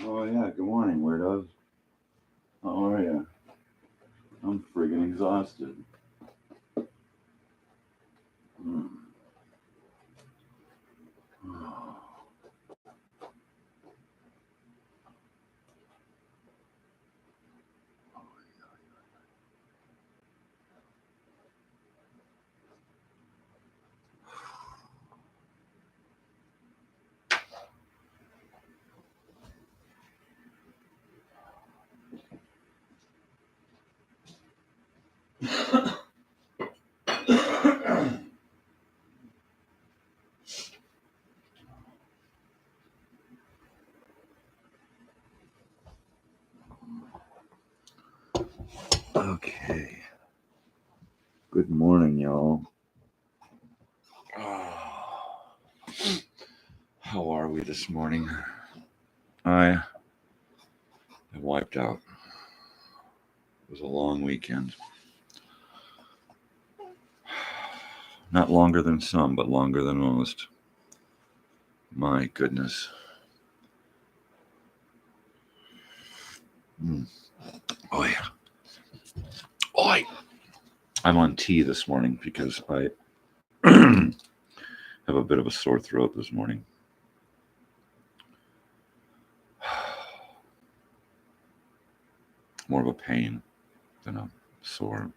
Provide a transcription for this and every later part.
Oh yeah, good morning, weirdos. How are ya? I'm friggin' exhausted. Mm. Okay. Good morning, y'all. How are we this morning? I am wiped out. It was a long weekend. Not longer than some, but longer than most. My goodness. Oh yeah. Oi. I'm on tea this morning because I have a bit of a sore throat this morning. More of a pain than a sore.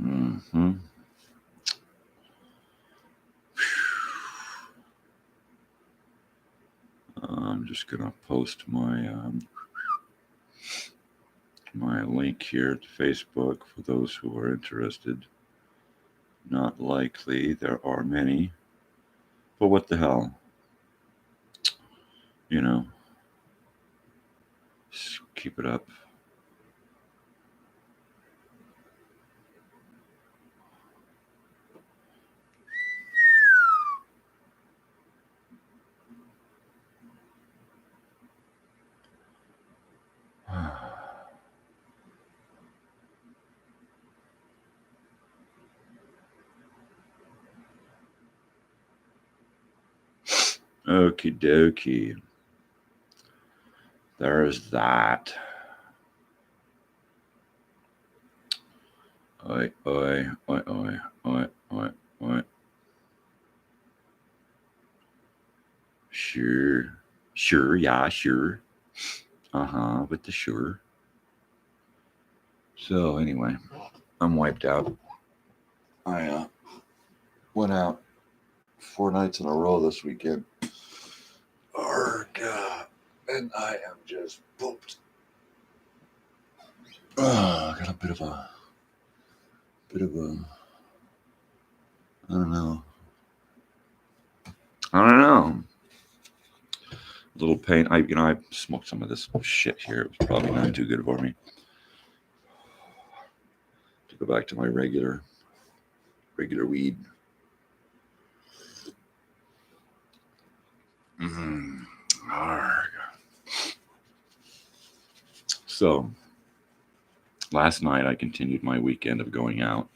Mm-hmm. I'm just gonna post my my link here to Facebook for those who are interested. Not likely, there are many, but what the hell? You know, just keep it up. Okie dokie. There's that. Oi, oi, oi, oi, oi, oi, oi. Sure, yeah, sure. With the sure. So anyway, I'm wiped out. I went out 4 nights in a row this weekend. And I am just pooped. I got a bit of a, I don't know. A little pain. I smoked some of this shit here. It was probably not too good for me. To go back to my regular weed. So, last night I continued my weekend of going out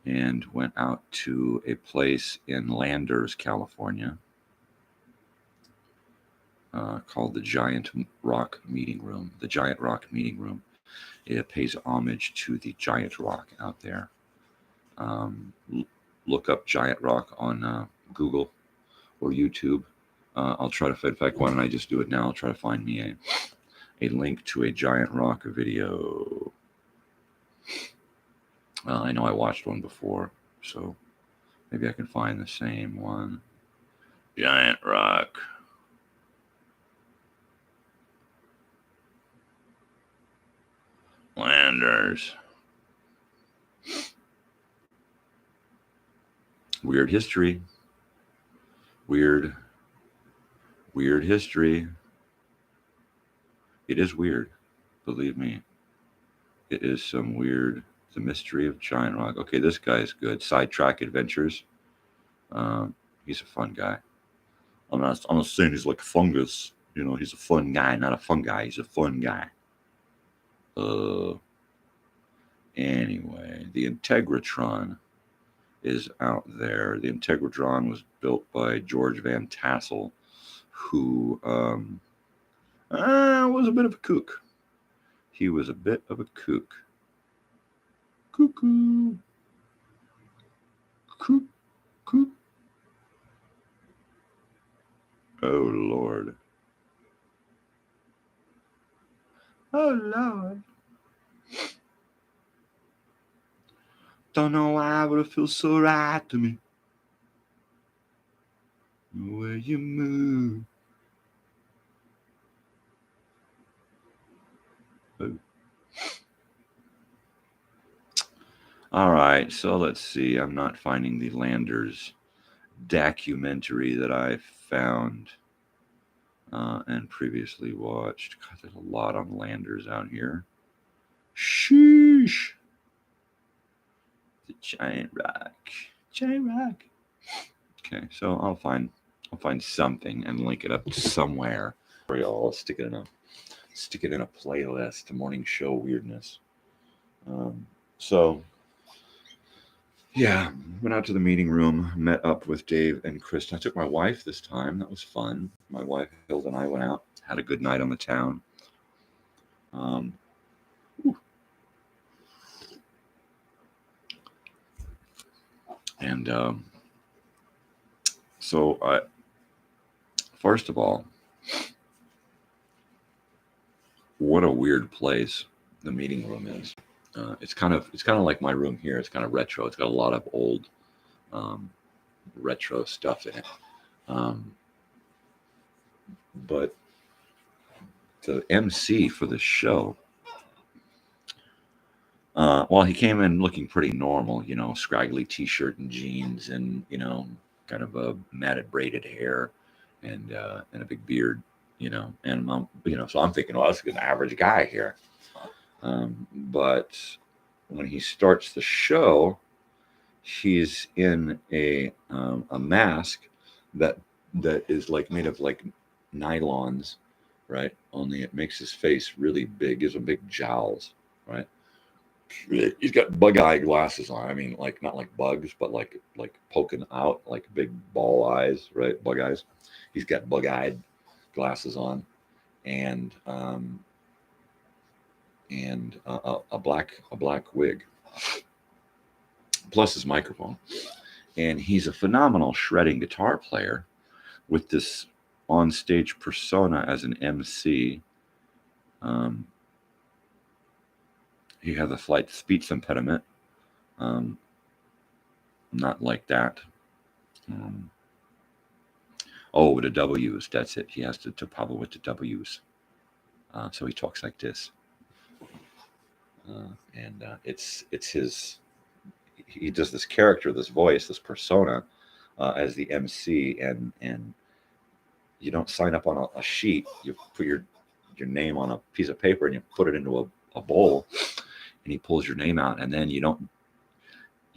and went out to a place in Landers, California, called the Giant Rock Meeting Room. The Giant Rock Meeting Room. It pays homage to the Giant Rock out there. Look up Giant Rock on Google or YouTube. I'll try to, in fact, why don't I just do it now? I'll try to find me a link to a Giant Rock video. I know I watched one before, so maybe I can find the same one. Giant Rock. Landers. Weird history. Weird history. It is weird, believe me. It is some weird. The mystery of Giant Rock. Okay, this guy is good. Sidetrack Adventures. He's a fun guy. I'm not saying he's like a fungus. You know, he's a fun guy, not a fun guy. He's a fun guy. Anyway, the Integratron is out there. The Integratron was built by George Van Tassel, who was a bit of a kook. He was a bit of a kook. Cuckoo. Kook. Kook. Oh, Lord. Oh, Lord. Don't know why, but it feels so right to me. The way you move. Oh. All right, so let's see. I'm not finding the Landers documentary that I found and previously watched. God, there's a lot on Landers out here. Sheesh. The giant rock. Giant rock. Okay, so I'll find something and link it up somewhere for y'all. Stick it in a playlist, morning show weirdness. So yeah, went out to the meeting room, met up with Dave and Kristen. I took my wife this time. That was fun. My wife Hilda and I went out, had a good night on the town. So I, first of all, what a weird place the meeting room is. It's kind of like my room here. It's kind of retro. It's got a lot of old retro stuff in it. But the MC for the show, well, he came in looking pretty normal, scraggly t-shirt and jeans and, kind of a matted braided hair and a big beard, and, so I'm thinking, well, that's an average guy here. But when he starts the show, he's in a mask that is like made of like nylons, right? Only it makes his face really big. Gives him big jowls, right? He's got bug-eye glasses on. I mean, like not like bugs, but like poking out, like big ball eyes, right? Bug eyes. He's got bug-eyed glasses on, and a black wig, plus his microphone. And he's a phenomenal shredding guitar player with this on-stage persona as an MC. He has a slight speech impediment. Not like that. The W's, that's it. He has to problem with the W's. So he talks like this. And it's his, he does this character, this voice, this persona as the MC, and you don't sign up on a sheet. You put your name on a piece of paper and you put it into a bowl, and he pulls your name out, and then you're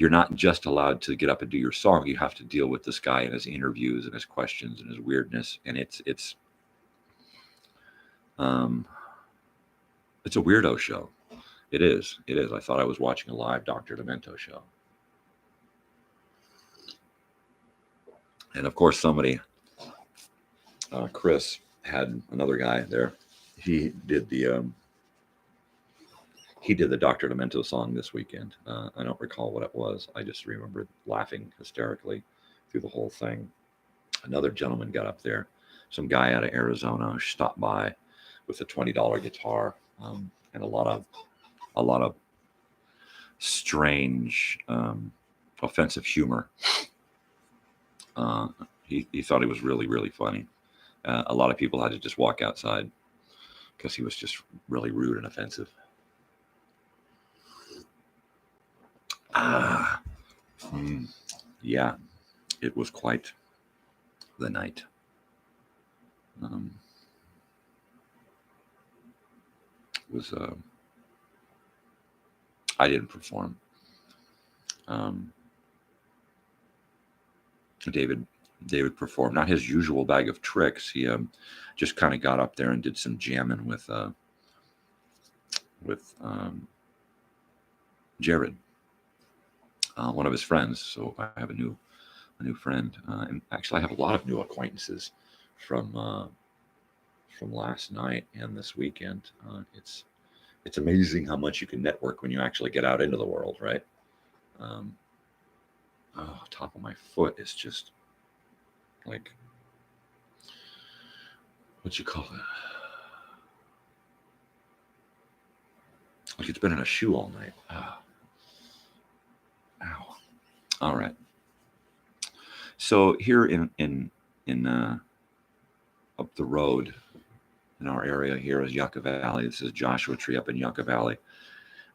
not just allowed to get up and do your song. You have to deal with this guy and his interviews and his questions and his weirdness. And it's a weirdo show. It is. I thought I was watching a live Dr. Demento show. And of course, somebody, Chris, had another guy there. He did the Dr. Demento song this weekend. I don't recall what it was. I just remember laughing hysterically through the whole thing. Another gentleman got up there. Some guy out of Arizona stopped by with a $20 guitar and a lot of strange, offensive humor. He thought he was really, really funny. A lot of people had to just walk outside because he was just really rude and offensive. Yeah, it was quite the night. I didn't perform. David performed, not his usual bag of tricks. He just kind of got up there and did some jamming with Jared. one of his friends. So I have a new friend, and actually I have a lot of new acquaintances from last night and this weekend. It's amazing how much you can network when you actually get out into the world, right? Top of my foot is just like, what you call it? Like it's been in a shoe all night. Ow. All right. So here in up the road in our area here is Yucca Valley. This is Joshua Tree up in Yucca Valley.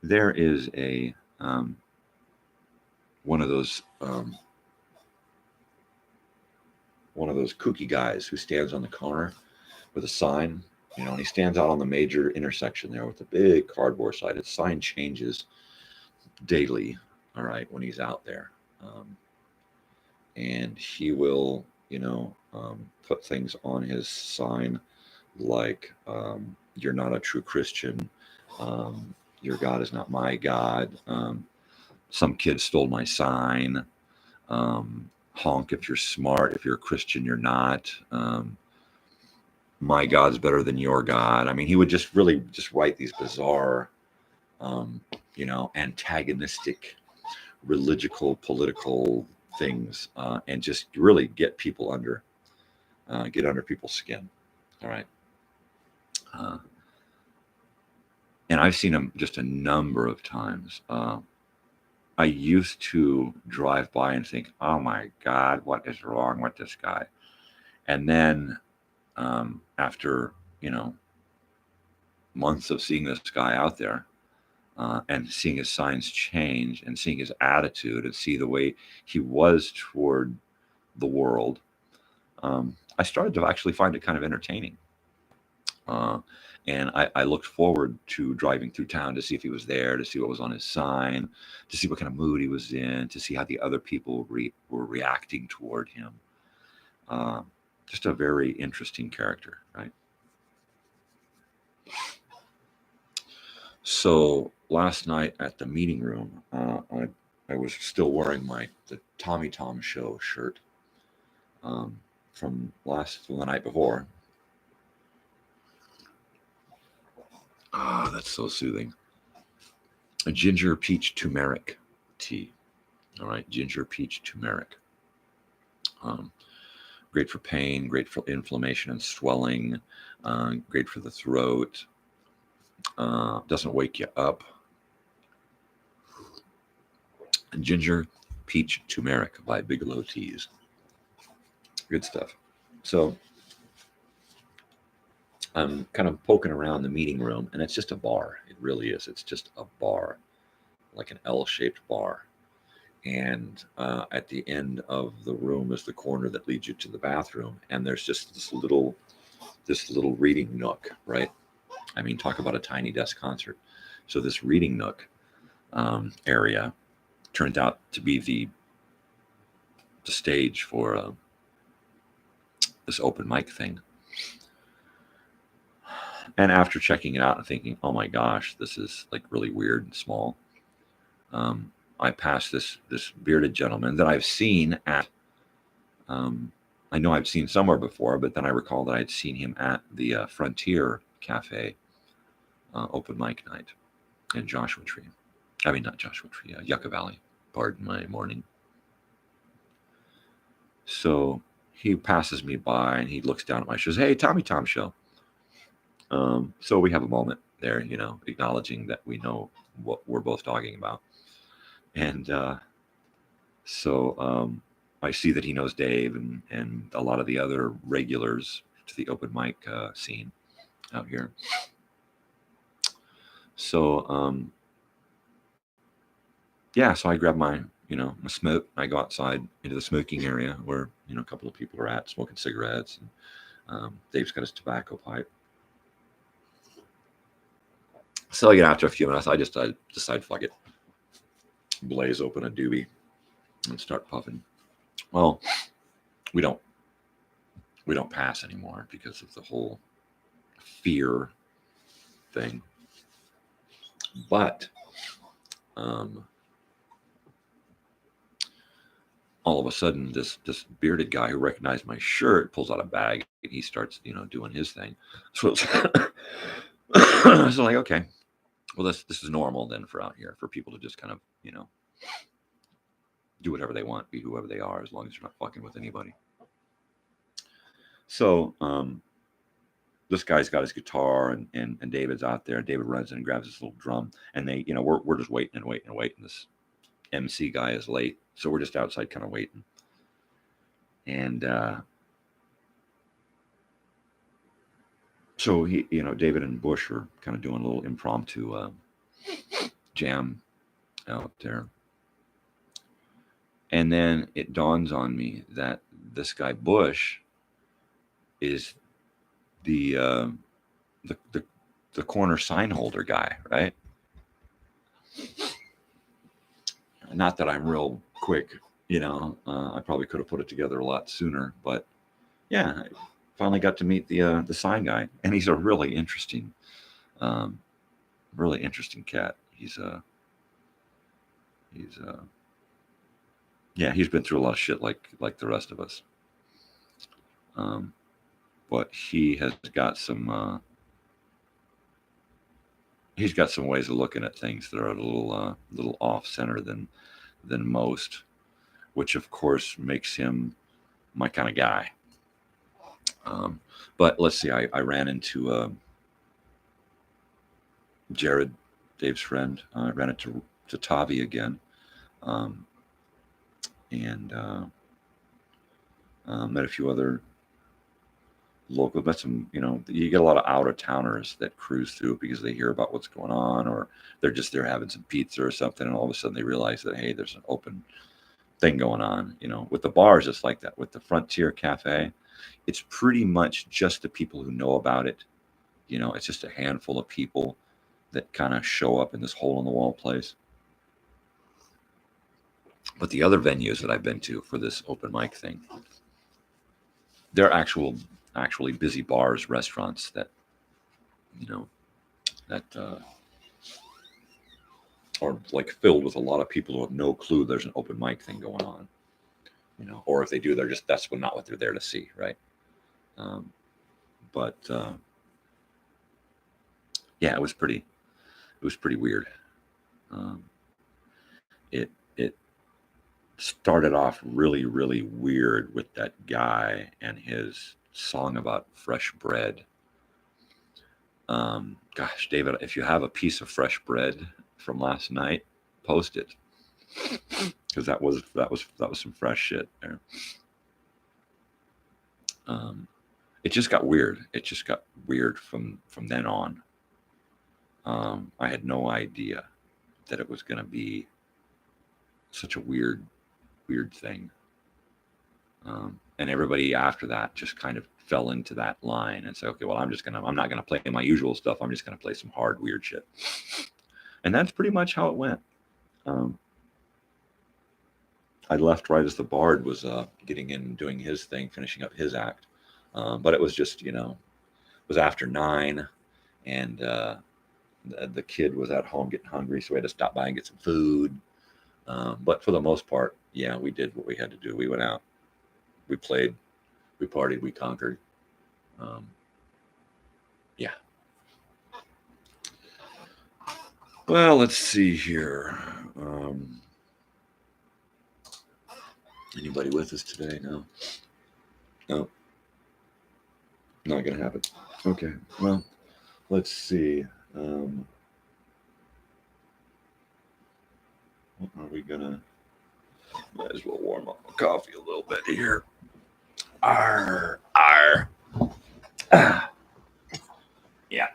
There is a one of those kooky guys who stands on the corner with a sign, and he stands out on the major intersection there with a big cardboard sign. His sign changes daily, all right, when he's out there. And he will, put things on his sign like, you're not a true Christian. Your God is not my God. Some kid stole my sign. Honk if you're smart. If you're a Christian, you're not. My God's better than your God. I mean, he would just really just write these bizarre, antagonistic, political things, and just really get people under people's skin. All right. And I've seen him just a number of times. I used to drive by and think, oh my God, what is wrong with this guy? And then after, months of seeing this guy out there and seeing his signs change and seeing his attitude and see the way he was toward the world, I started to actually find it kind of entertaining. And I looked forward to driving through town to see if he was there, to see what was on his sign, to see what kind of mood he was in, to see how the other people were reacting toward him. Just a very interesting character, right? So last night at the meeting room, I was still wearing the Tommy Tom Show shirt from the night before. That's so soothing. A ginger peach turmeric tea. All right, ginger peach turmeric. Great for pain, great for inflammation and swelling, great for the throat. Doesn't wake you up. Ginger peach turmeric by Bigelow Teas. Good stuff. So I'm kind of poking around the meeting room, and it's just a bar. It really is. It's just a bar, like an L-shaped bar. And at the end of the room is the corner that leads you to the bathroom, and there's just this little reading nook, right? I mean, talk about a tiny desk concert. So this reading nook area turned out to be the stage for this open mic thing. And after checking it out and thinking, oh my gosh, this is like really weird and small, I passed this bearded gentleman that I've seen at, I know I've seen somewhere before, but then I recall that I'd seen him at the Frontier Cafe open mic night in Joshua Tree. I mean, not Joshua Tree, Yucca Valley. Pardon my morning. So he passes me by and he looks down at my shoes. Hey, Tommy Tom Show. So we have a moment there, acknowledging that we know what we're both talking about. And so I see that he knows Dave and a lot of the other regulars to the open mic scene out here. So so I grab my smoke. I go outside into the smoking area where a couple of people are at smoking cigarettes, and Dave's got his tobacco pipe. So after a few minutes, I decide, fuck it, blaze open a doobie and start puffing. Well, we don't pass anymore because of the whole fear thing. But all of a sudden, this bearded guy who recognized my shirt pulls out a bag and he starts, doing his thing. So it's so like, okay, well, this is normal then for out here, for people to just kind of, do whatever they want, be whoever they are, as long as you're not fucking with anybody. So this guy's got his guitar, and David's out there. David runs in and grabs his little drum, and they, we're just waiting and waiting and waiting. This MC guy is late, so we're just outside kind of waiting. And so he, David and Bush are kind of doing a little impromptu jam out there. And then it dawns on me that this guy Bush is the corner sign holder guy, right? Not that I'm real quick, I probably could have put it together a lot sooner, but yeah, I finally got to meet the sign guy, and he's a really interesting cat. He's been through a lot of shit like the rest of us. But he has got some ways of looking at things that are a little off center than most, which of course makes him my kind of guy. But let's see, I ran into Jared, Dave's friend. I ran into Tavi again, and met a few other local. Met some, you get a lot of out of towners that cruise through because they hear about what's going on, or they're just there having some pizza or something, and all of a sudden they realize that, hey, there's an open thing going on. With the bars, it's like that. With the Frontier Cafe, it's pretty much just the people who know about it. It's just a handful of people that kind of show up in this hole in the wall place. But the other venues that I've been to for this open mic thing, they're actually busy bars, restaurants that are like filled with a lot of people who have no clue there's an open mic thing going on. Or if they do, that's not what they're there to see, right? But yeah, it was pretty weird. It started off really, really weird with that guy and his song about fresh bread. Gosh, David, if you have a piece of fresh bread from last night, post it, because that was some fresh shit there. It just got weird. It just got weird from then on. I had no idea that it was going to be such a weird thing. And everybody after that just kind of fell into that line and said, okay, well, I'm not going to play my usual stuff. I'm just going to play some hard, weird shit. And that's pretty much how it went. I left right as the Bard was getting in and doing his thing, finishing up his act. But it was just, it was after 9, and the kid was at home getting hungry, so we had to stop by and get some food. But for the most part, yeah, we did what we had to do. We went out, we played, we partied, we conquered. Yeah. Well, let's see here. Anybody with us today? No. Not gonna happen. Okay. Well, let's see. What are we gonna? Might as well warm up my coffee a little bit here. Arr. Yeah.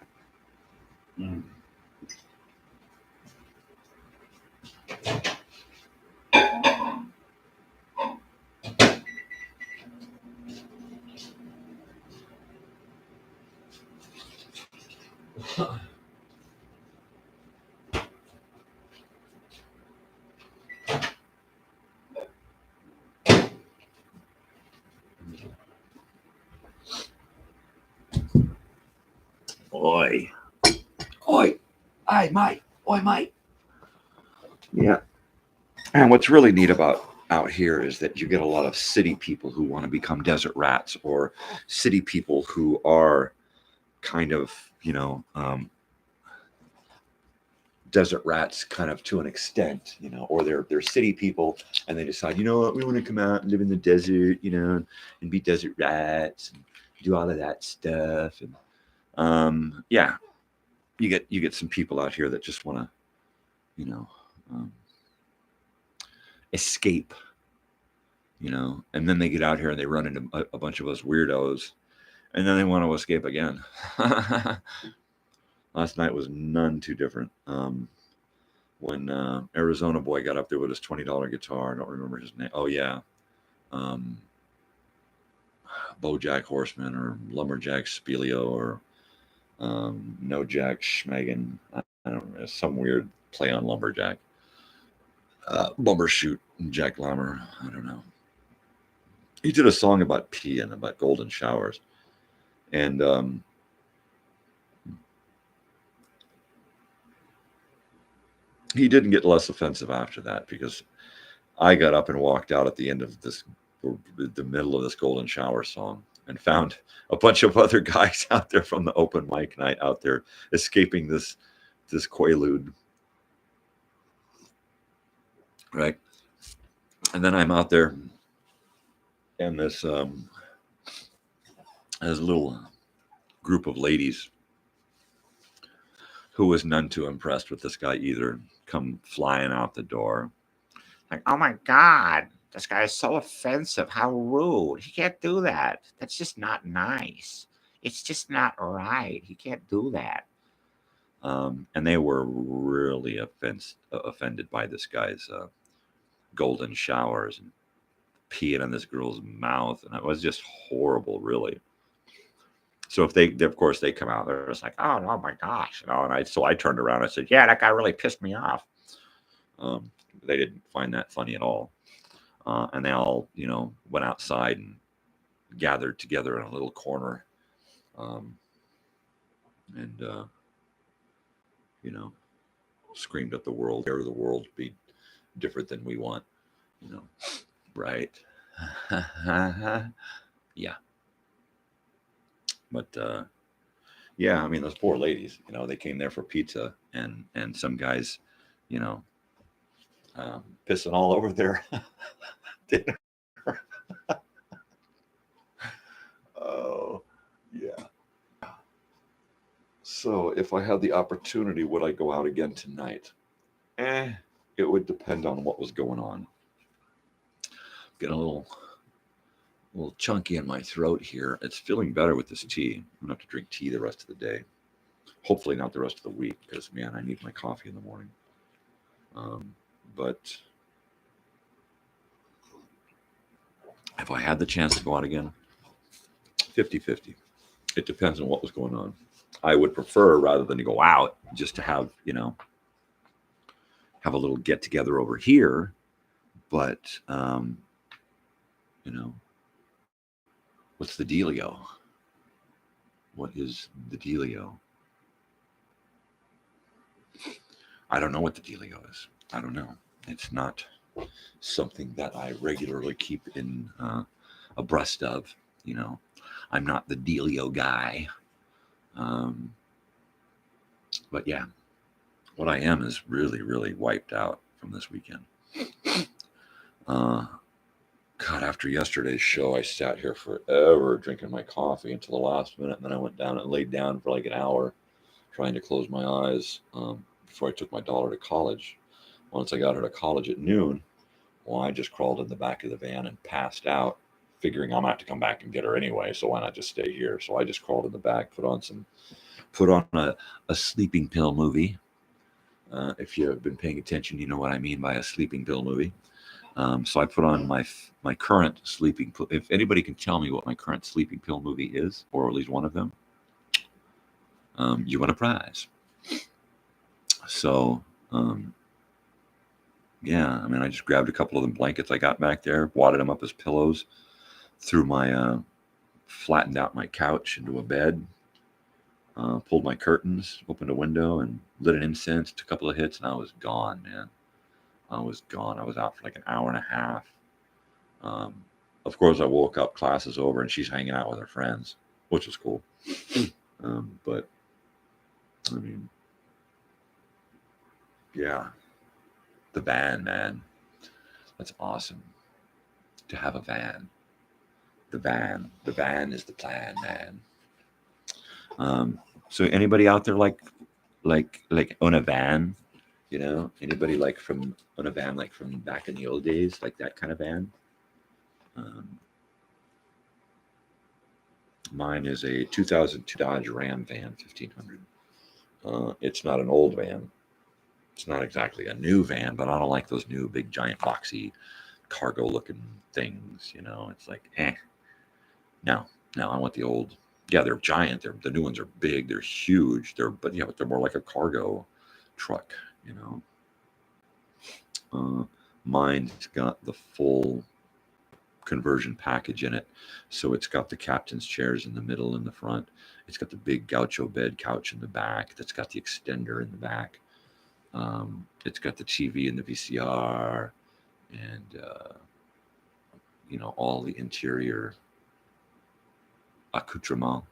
Oi, mate. Yeah. And what's really neat about out here is that you get a lot of city people who want to become desert rats, or city people who are kind of, desert rats kind of to an extent, or they're city people and they decide, you know what, we want to come out and live in the desert, and be desert rats and do all of that stuff. And yeah, you get some people out here that just want to, escape, and then they get out here and they run into a bunch of us weirdos, and then they want to escape again. Last night was none too different. When Arizona boy got up there with his $20 guitar, I don't remember his name. Oh yeah, Bojack Horseman or Lumberjack Speleo or No Jack Schmegan. I don't know, some weird play on Lumberjack. Bumbershoot Jack Lammer. I don't know. He did a song about pee and about golden showers, and he didn't get less offensive after that, because I got up and walked out at the end of the middle of this golden shower song, and found a bunch of other guys out there from the open mic night out there escaping this quaalude, right? And then I'm out there, and this little group of ladies who was none too impressed with this guy either come flying out the door. Like, oh my God, this guy is so offensive. How rude. He can't do that. That's just not nice. It's just not right. He can't do that. And they were really offended by this guy's golden showers and peeing in this girl's mouth. And it was just horrible, really. So if of course they come out, they're just like, oh my gosh, and I turned around and I said, yeah, that guy really pissed me off. They didn't find that funny at all. And they all, went outside and gathered together in a little corner. And screamed at the world, dare the world to be different than we want, right? Yeah. But yeah, I mean, those poor ladies, they came there for pizza, and some guys, pissing all over their dinner. Oh, yeah. So if I had the opportunity, would I go out again tonight? It would depend on what was going on. Getting a little chunky in my throat here. It's feeling better with this tea. I'm gonna have to drink tea the rest of the day. Hopefully not the rest of the week, because man, I need my coffee in the morning. But if I had the chance to go out again, 50-50. It depends on what was going on. I would prefer, rather than to go out, just to have, have a little get together over here. But, what's the dealio? What is the dealio? I don't know what the dealio is. I don't know. It's not something that I regularly keep in abreast of. I'm not the dealio guy. But yeah, what I am is really, really wiped out from this weekend. God, after yesterday's show, I sat here forever drinking my coffee until the last minute, and then I went down and laid down for like an hour trying to close my eyes before I took my daughter to college. Once I got her to college at noon, well, I just crawled in the back of the van and passed out, figuring I'm going to have to come back and get her anyway, so why not just stay here? So I just crawled in the back, put on a sleeping pill movie. If you've been paying attention, you know what I mean by a sleeping pill movie. So I put on my current sleeping pill. If anybody can tell me what my current sleeping pill movie is, or at least one of them, you win a prize. So, yeah, I mean, I just grabbed a couple of the blankets I got back there, wadded them up as pillows, flattened out my couch into a bed, pulled my curtains, opened a window, and lit an incense, took a couple of hits, and I was gone, man. I was gone. I was out for like an hour and a half. Of course, I woke up, class is over, and she's hanging out with her friends, which was cool. But I mean, yeah, the van, man, that's awesome to have a van. The van is the plan, man. So anybody out there like on a van, you know, anybody like from on a van, like from back in the old days, like that kind of van? Mine is a 2002 Dodge Ram van 1500. It's not an old van. It's not exactly a new van, but I don't like those new big giant boxy cargo looking things, you know. It's like, no, I want the old. Yeah, they're giant. The new ones are big. They're huge. But they're more like a cargo truck, you know. Mine's got the full conversion package in it. So it's got the captain's chairs in the middle and the front. It's got the big gaucho bed couch in the back. That's got the extender in the back. It's got the TV and the VCR and, you know, all the interior accoutrement.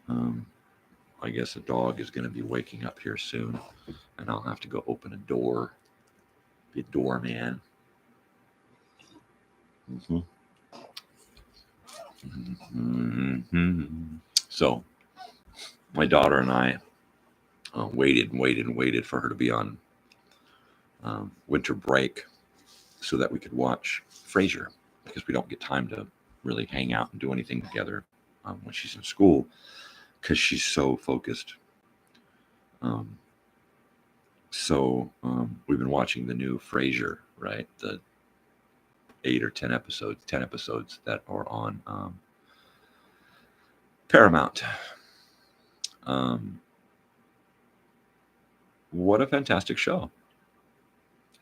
I guess a dog is going to be waking up here soon, and I'll have to go open a door. Be a doorman. So, my daughter and I waited for her to be on winter break so that we could watch Frasier, because we don't get time to really hang out and do anything together when she's in school, because she's so focused. So we've been watching the new Frasier, right? The 8 or 10 episodes that are on Paramount. What a fantastic show.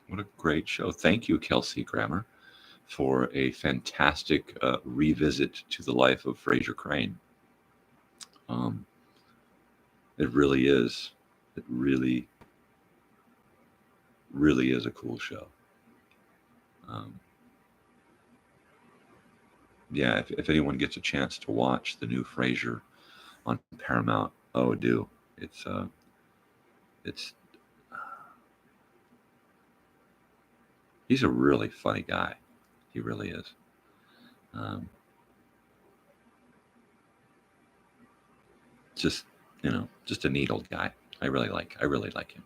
What a great show. Thank you, Kelsey Grammer, for a fantastic revisit to the life of Frasier Crane. It really is. It really is a cool show. Yeah, if anyone gets a chance to watch the new Frasier on Paramount, oh, do. It's he's a really funny guy. He really is. Just, you know, just a neat old guy. I really like him.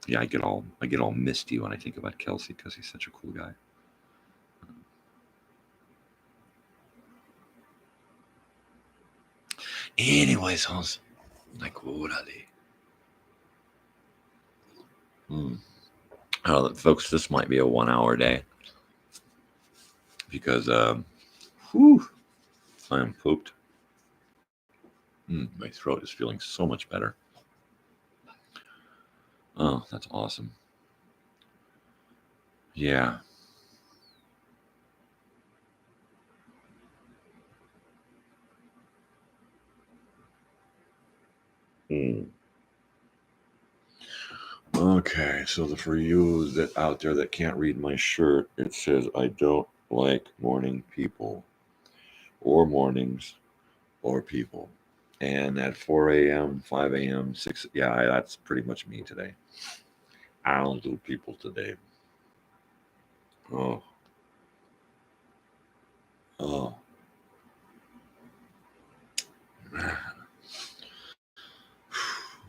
Yeah, I get all misty when I think about Kelsey, because he's such a cool guy. Anyways, Hans, like, folks, this might be a 1 hour day, because I am pooped. My throat is feeling so much better. Oh, that's awesome. Yeah. Okay, so for you that out there that can't read my shirt, it says, I don't like morning people, or mornings, or people. And at 4 a.m., 5 a.m., 6, yeah, that's pretty much me today. I don't do people today. Oh.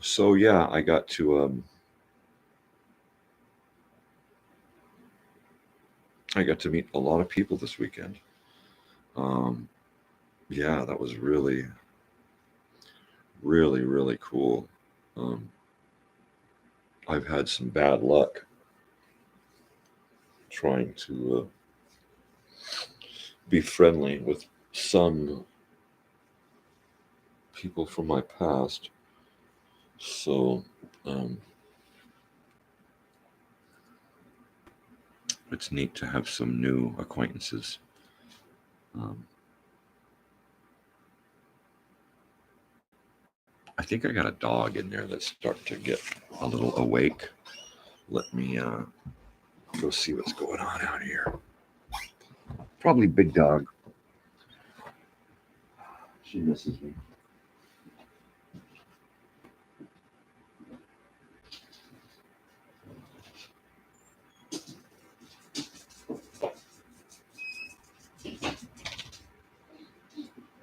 So yeah, I got to meet a lot of people this weekend. Yeah, that was really, really, really cool. I've had some bad luck trying to be friendly with some people from my past. So it's neat to have some new acquaintances. I think I got a dog in there that's starting to get a little awake. Let me Go see what's going on out here. Probably Big Dog. She misses me.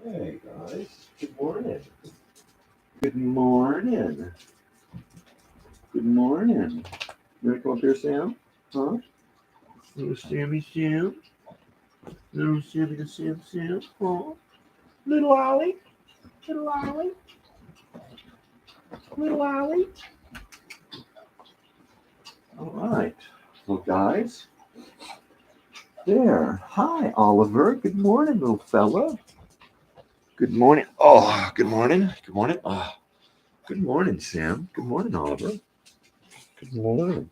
Hey guys, good morning. Good morning. Good morning. You want to come up here, Sam? Huh? Little Sammy Sam? Little Sammy the Sam? Huh? Little Ollie? Little Ollie? Little Ollie? All right. Well, guys. There. Hi, Oliver. Good morning, little fella. Good morning. Oh, good morning. Good morning. Oh, good morning, Sam. Good morning, Oliver. Good morning.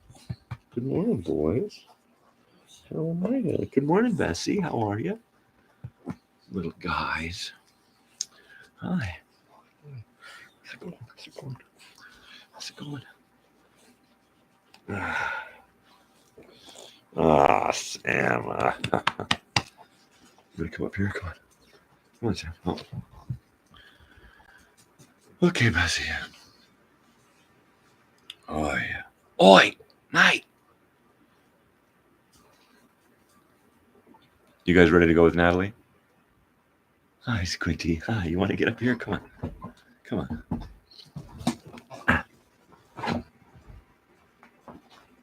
Good morning, boys. How am I doing? Good morning, Bessie. How are you? Little guys. Hi. How's it going? How's it going? How's it going? Sam. You gonna come up here? Come on. Come on, Sam. Oh. Okay, Bessie. Oh, yeah. Oi, mate. You guys ready to go with Natalie? Hi, Squinty. Hi, you want to get up here? Come on. Come on. All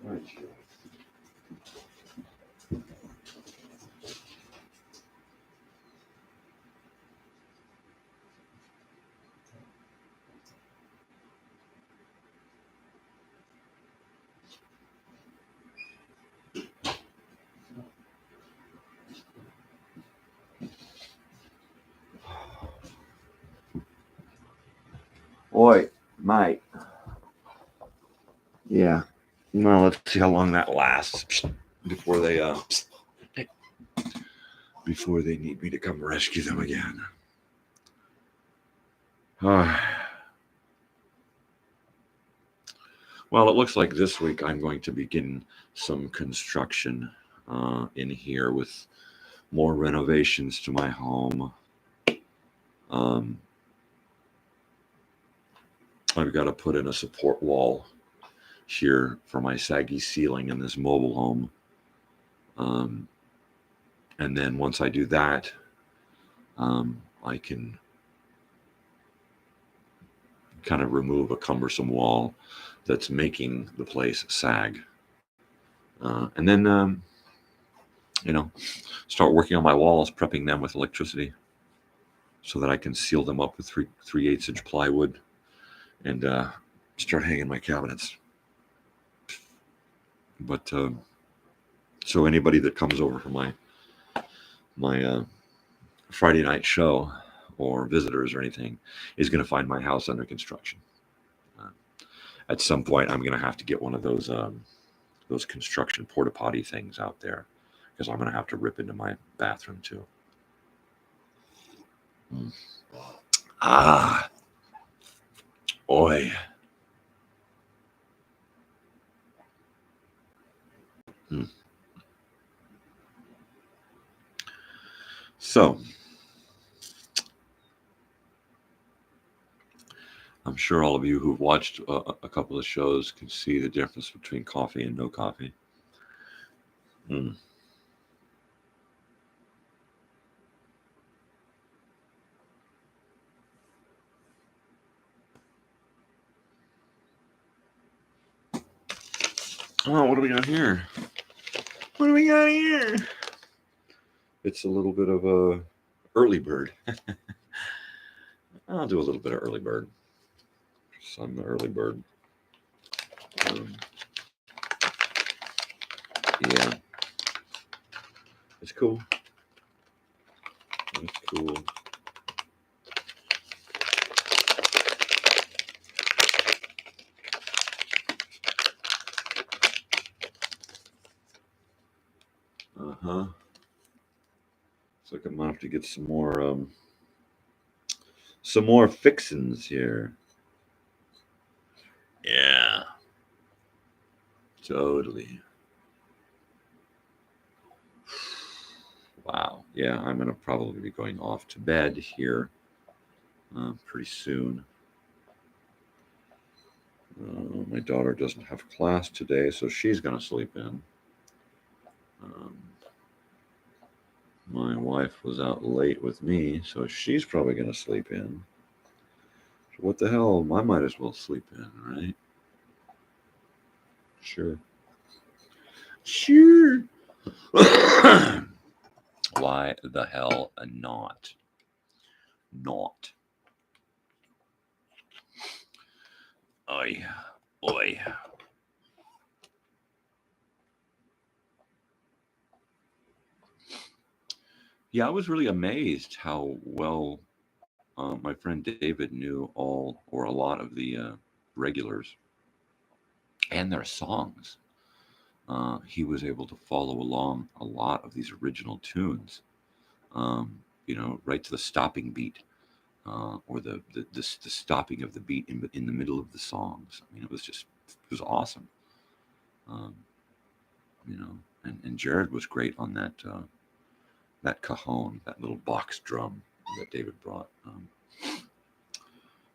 right, sure. Oi, mate. Yeah. Well, let's see how long that lasts before they need me to come rescue them again. Well, it looks like this week I'm going to begin some construction in here with more renovations to my home. I've got to put in a support wall here for my saggy ceiling in this mobile home. And then once I do that, I can kind of remove a cumbersome wall that's making the place sag. And then, start working on my walls, prepping them with electricity so that I can seal them up with 3/8 inch plywood and start hanging my cabinets. But so anybody that comes over for my Friday night show or visitors or anything is going to find my house under construction. At some point, I'm going to have to get one of those construction porta potty things out there because I'm going to have to rip into my bathroom too. Oi. So, I'm sure all of you who've watched a couple of shows can see the difference between coffee and no coffee. Oh, what do we got here? What do we got here? It's a little bit of a early bird. I'll do a little bit of early bird. Some early bird. Yeah. It's cool. It's cool. Looks like I'm gonna have to get some more fixins here. Yeah. Totally. Wow. Yeah, I'm going to probably be going off to bed here pretty soon. My daughter doesn't have class today, so she's going to sleep in. My wife was out late with me, so she's probably going to sleep in. So what the hell? I might as well sleep in, right? Sure. Sure. Why the hell not? Not. Oi. Oi. Yeah, I was really amazed how well my friend David knew all or a lot of the regulars and their songs. He was able to follow along a lot of these original tunes, um, right to the stopping beat or the stopping of the beat in the middle of the songs. I mean, it was awesome. Um, and Jared was great on that cajon, that little box drum that David brought.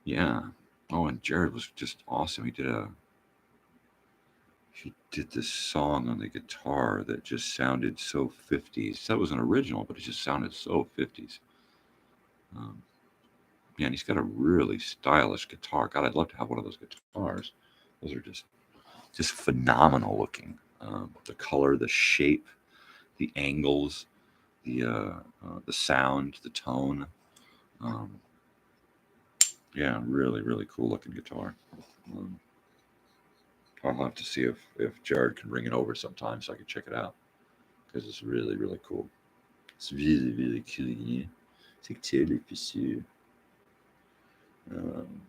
Yeah. Oh, and Jared was just awesome. He did this song on the guitar that just sounded so 50s. That was an original, but it just sounded so 50s. Yeah, and he's got a really stylish guitar. God, I'd love to have one of those guitars. Those are just phenomenal looking. The color, the shape, the angles, the sound, the tone. Um, yeah, really, really cool looking guitar. Um, I'll have to see if Jared can bring it over sometime so I can check it out because it's really, really cool. It's really, really cool. Yeah. C'est totally for sure. Um,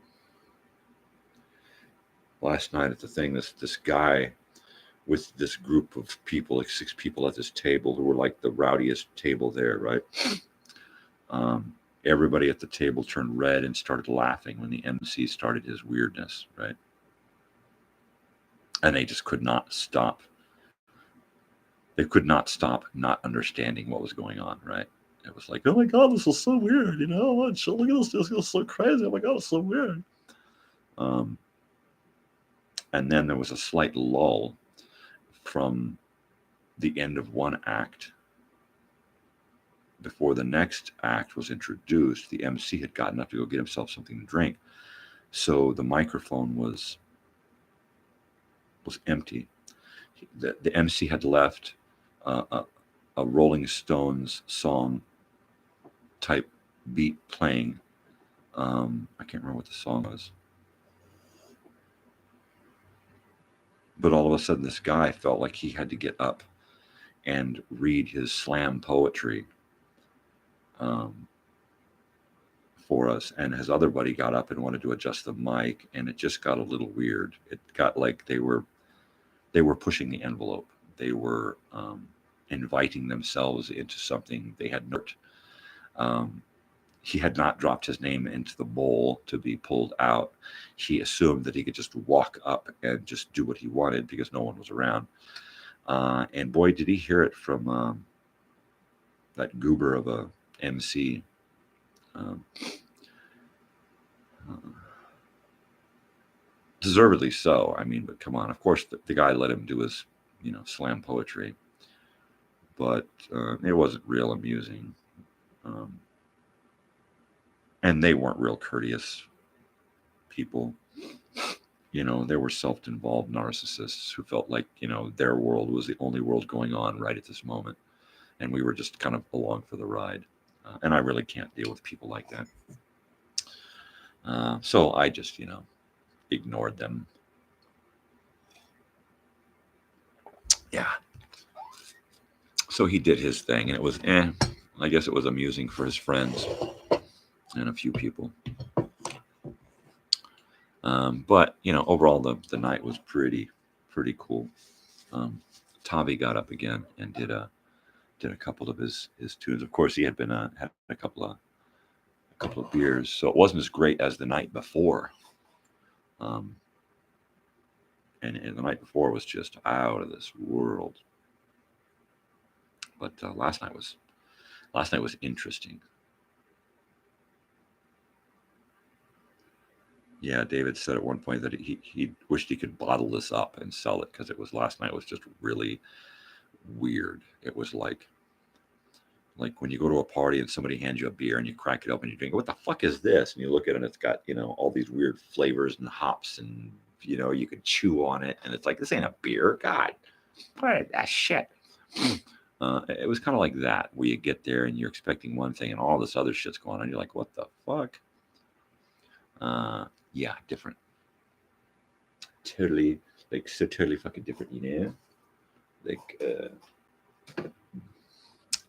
Last night at the thing, this guy with this group of people, like 6 people at this table, who were like the rowdiest table there, right? Um, Everybody at the table turned red and started laughing when the MC started his weirdness, right? And they just could not stop. They could not stop not understanding what was going on, right? It was like, oh my god, this is so weird, look at this is so crazy. Oh my god, it's so weird. And then there was a slight lull from the end of one act. Before the next act was introduced, the MC had gotten up to go get himself something to drink. So the microphone was empty. The MC had left a Rolling Stones song type beat playing. I can't remember what the song was. But all of a sudden, this guy felt like he had to get up and read his slam poetry for us. And his other buddy got up and wanted to adjust the mic, and it just got a little weird. It got like they were pushing the envelope. They were inviting themselves into something they had not. He had not dropped his name into the bowl to be pulled out. He assumed that he could just walk up and just do what he wanted because no one was around. And boy, did he hear it from that goober of a MC. Um, Deservedly so. I mean, but come on. Of course, the guy let him do his, slam poetry, but it wasn't real amusing. Um, and they weren't real courteous people. They were self-involved narcissists who felt like, their world was the only world going on right at this moment. And we were just kind of along for the ride. And I really can't deal with people like that. So I just, ignored them. Yeah. So he did his thing, and it was, I guess it was amusing for his friends and a few people. But, overall, the night was pretty cool. Tavi got up again and did a couple of his tunes. Of course, he had been had a couple of beers, so it wasn't as great as the night before. And the night before was just out of this world. But last night was Last night was interesting. Yeah, David said at one point that he wished he could bottle this up and sell it because last night was just really weird. It was like when you go to a party and somebody hands you a beer and you crack it open and you drink, what the fuck is this? And you look at it and it's got, all these weird flavors and hops and, you could chew on it. And it's like, this ain't a beer. God, what is that shit? It was kind of like that, where you get there and you're expecting one thing and all this other shit's going on. You're like, what the fuck? Yeah, different. Totally, so totally fucking different,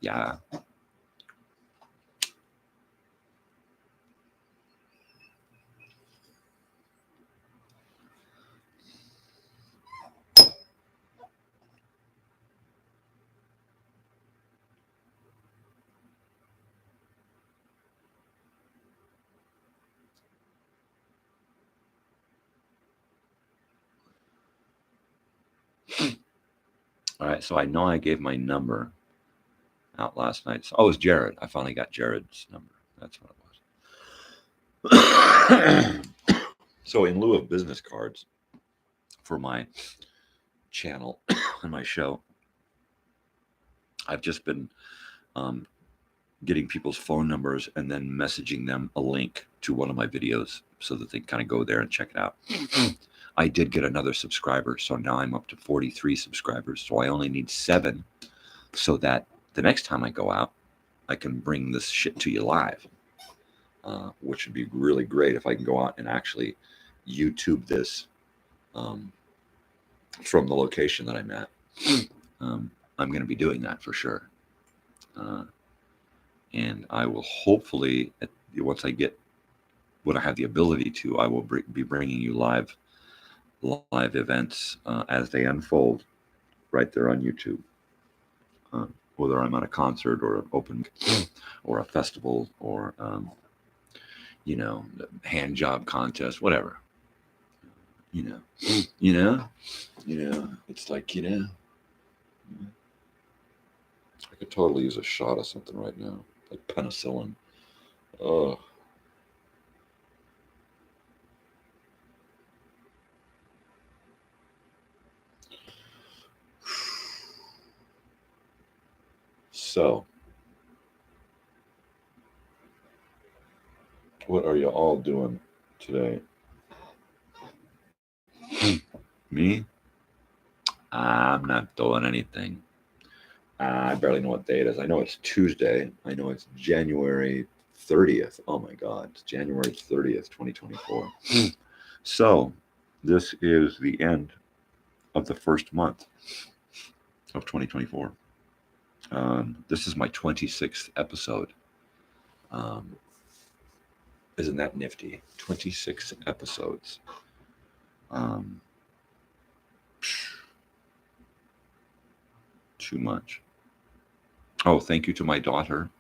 yeah. All right, so I know I gave my number out last night. So, it was Jared. I finally got Jared's number. That's what it was. So in lieu of business cards for my channel and my show, I've just been getting people's phone numbers and then messaging them a link to one of my videos so that they kind of go there and check it out. I did get another subscriber, so now I'm up to 43 subscribers. So I only need 7 so that the next time I go out, I can bring this shit to you live, which would be really great if I can go out and actually YouTube this from the location that I'm at. I'm going to be doing that for sure. And I will hopefully, once when I have the ability to, I will be bringing you live events as they unfold right there on YouTube. Whether I'm at a concert or an open or a festival or, hand job contest, whatever. It's like, I could totally use a shot of something right now, like penicillin. Oh. So, what are you all doing today? Me? I'm not doing anything. I barely know what day it is. I know it's Tuesday. I know it's January 30th. Oh my God, it's January 30th, 2024. So, this is the end of the first month of 2024. This is my 26th episode. Isn't that nifty? 26 episodes. Too much. Oh, thank you to my daughter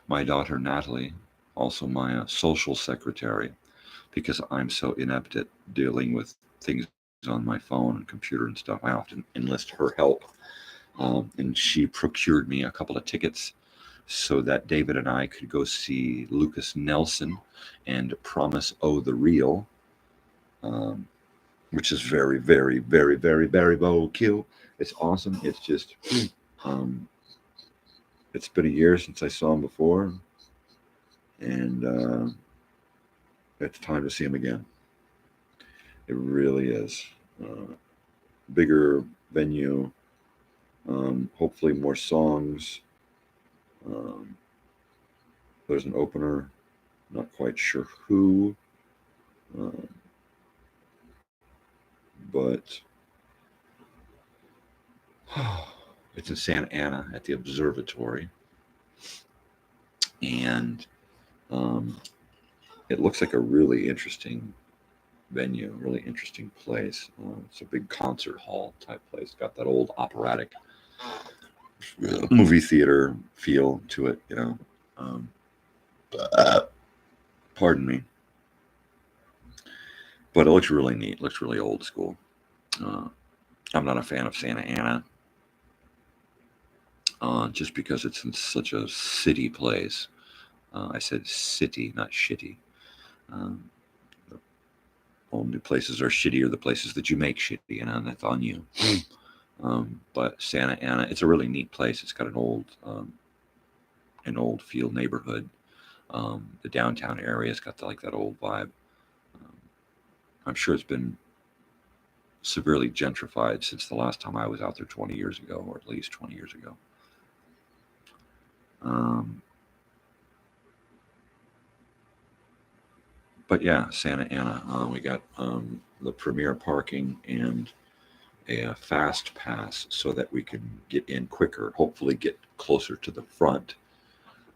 Natalie, also my social secretary, because I'm so inept at dealing with things on my phone and computer and stuff. I often enlist her help. And she procured me a couple of tickets so that David and I could go see Lucas Nelson and Promise O the Real, which is very, very, very, very, very cool. It's awesome. It's just, it's been a year since I saw him before, and it's time to see him again. It really is. Bigger venue, hopefully more songs. There's an opener, not quite sure who, but it's in Santa Ana at the observatory, and it looks like a really interesting venue, really interesting place. It's a big concert hall type place. Got that old operatic movie theater feel to it, pardon me. But it looks really neat. It looks really old school. I'm not a fan of Santa Ana. just because it's in such a city place. I said city, not shitty. Um, the only places are shitty are the places that you make shitty, and that's on you. But Santa Ana, it's a really neat place. It's got an old field neighborhood. The downtown area's got like that old vibe. Um, I'm sure it's been severely gentrified since the last time I was out there 20 years ago, or at least 20 years ago. But yeah, Santa Ana. We got the premier parking and a fast pass so that we can get in quicker, hopefully get closer to the front.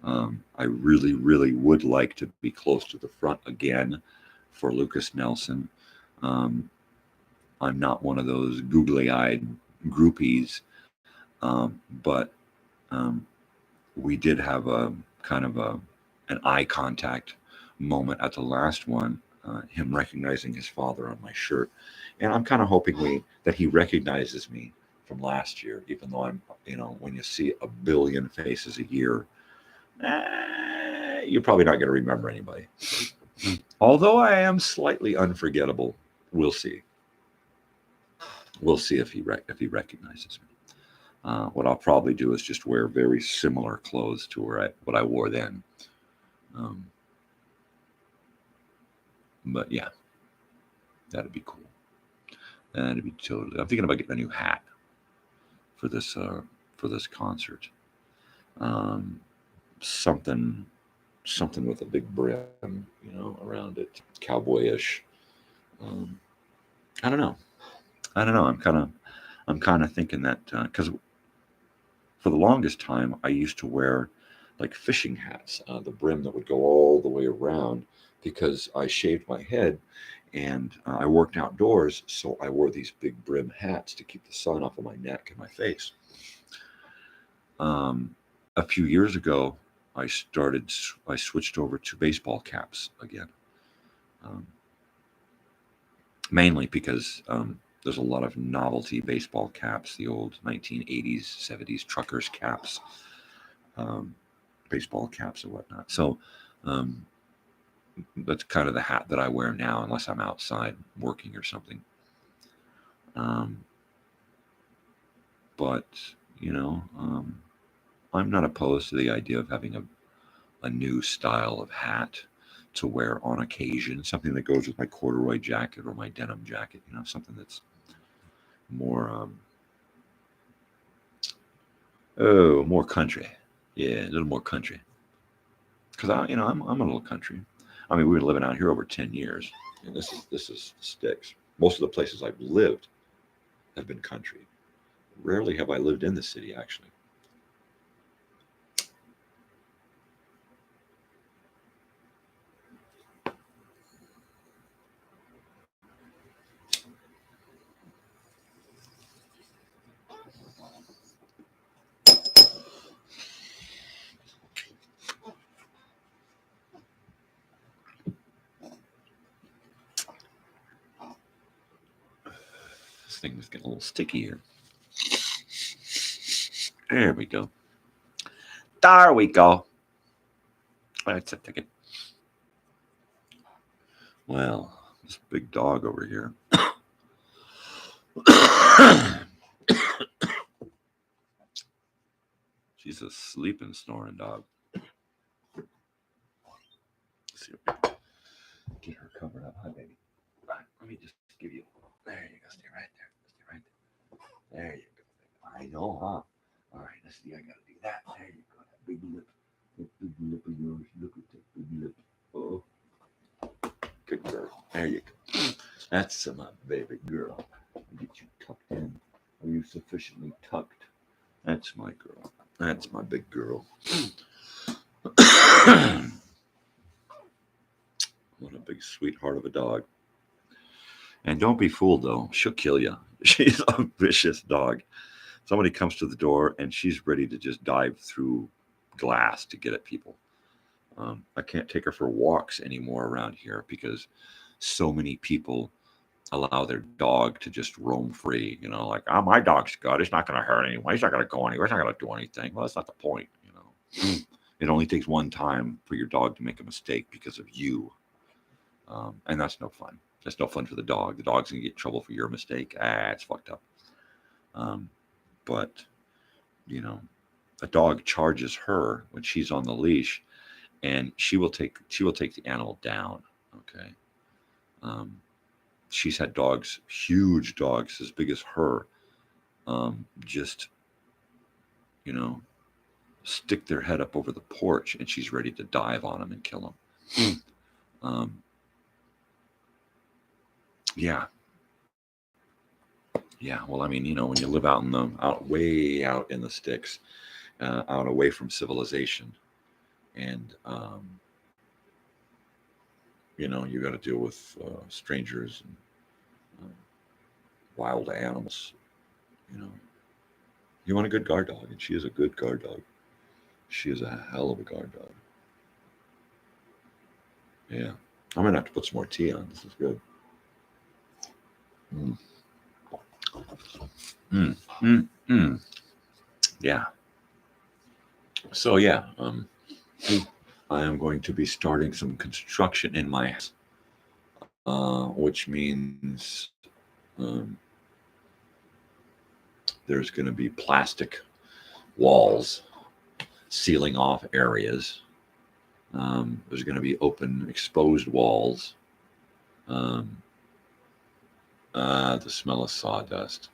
I really, really would like to be close to the front again for Lucas Nelson. I'm not one of those googly-eyed groupies, but we did have a kind of an eye contact moment at the last one, him recognizing his father on my shirt. And I'm kind of hoping that he recognizes me from last year, even though I'm, when you see a billion faces a year, you're probably not going to remember anybody. Although I am slightly unforgettable. We'll see. We'll see if he recognizes me. What I'll probably do is just wear very similar clothes to what I wore then. But yeah, that'd be cool. That'd be totally. I'm thinking about getting a new hat for this concert. Something with a big brim, around it, cowboyish. I don't know. I'm kind of thinking that because for the longest time I used to wear like fishing hats, the brim that would go all the way around, because I shaved my head and I worked outdoors, so I wore these big brim hats to keep the sun off of my neck and my face. A few years ago, I switched over to baseball caps again, mainly because there's a lot of novelty baseball caps, the old 1980s, 70s truckers caps, baseball caps and whatnot. So that's kind of the hat that I wear now, unless I'm outside working or something. But I'm not opposed to the idea of having a new style of hat to wear on occasion, something that goes with my corduroy jacket or my denim jacket, something that's more more country. Yeah, a little more country. Because I'm a little country. I mean, we've been living out here over 10 years, and this is sticks. Most of the places I've lived have been country. Rarely have I lived in the city, actually. This thing is getting a little sticky here. There we go. There we go. That's a ticket. Well, this big dog over here. She's a sleeping, snoring dog. Let's see if we can get her covered up. Hi, baby. Right, let me just give you. There you go. Stay right there. Stay right there. There you go. I know, huh? All right, let's see. I gotta do that. There you go. That big lip. That big lip of yours. Look at that big lip. Oh, good girl. There you go. That's my baby girl. I'll get you tucked in. Are you sufficiently tucked? That's my girl. That's my big girl. What a big sweetheart of a dog. And don't be fooled, though. She'll kill you. She's a vicious dog. Somebody comes to the door and she's ready to just dive through glass to get at people. I can't take her for walks anymore around here because so many people allow their dog to just roam free. You know, like, oh, my dog's good. It's not going to hurt anyone. He's not going to go anywhere. It's not going to do anything. Well, that's not the point. You know, it only takes one time for your dog to make a mistake because of you. And that's no fun. That's no fun for the dog. The dog's going to get in trouble for your mistake. It's fucked up. But, you know, a dog charges her when she's on the leash, and she will take the animal down. Okay. She's had dogs, huge dogs as big as her, just, you know, stick their head up over the porch, and she's ready to dive on them and kill them. Yeah. Yeah. Well, I mean, you know, when you live way out in the sticks, out away from civilization, and, you know, you got to deal with strangers and wild animals. You know, you want a good guard dog, and she is a good guard dog. She is a hell of a guard dog. Yeah. I'm going to have to put some more tea on. This is good. Yeah. So, yeah, I am going to be starting some construction in my house, which means there's going to be plastic walls sealing off areas. There's going to be open, exposed walls. The smell of sawdust.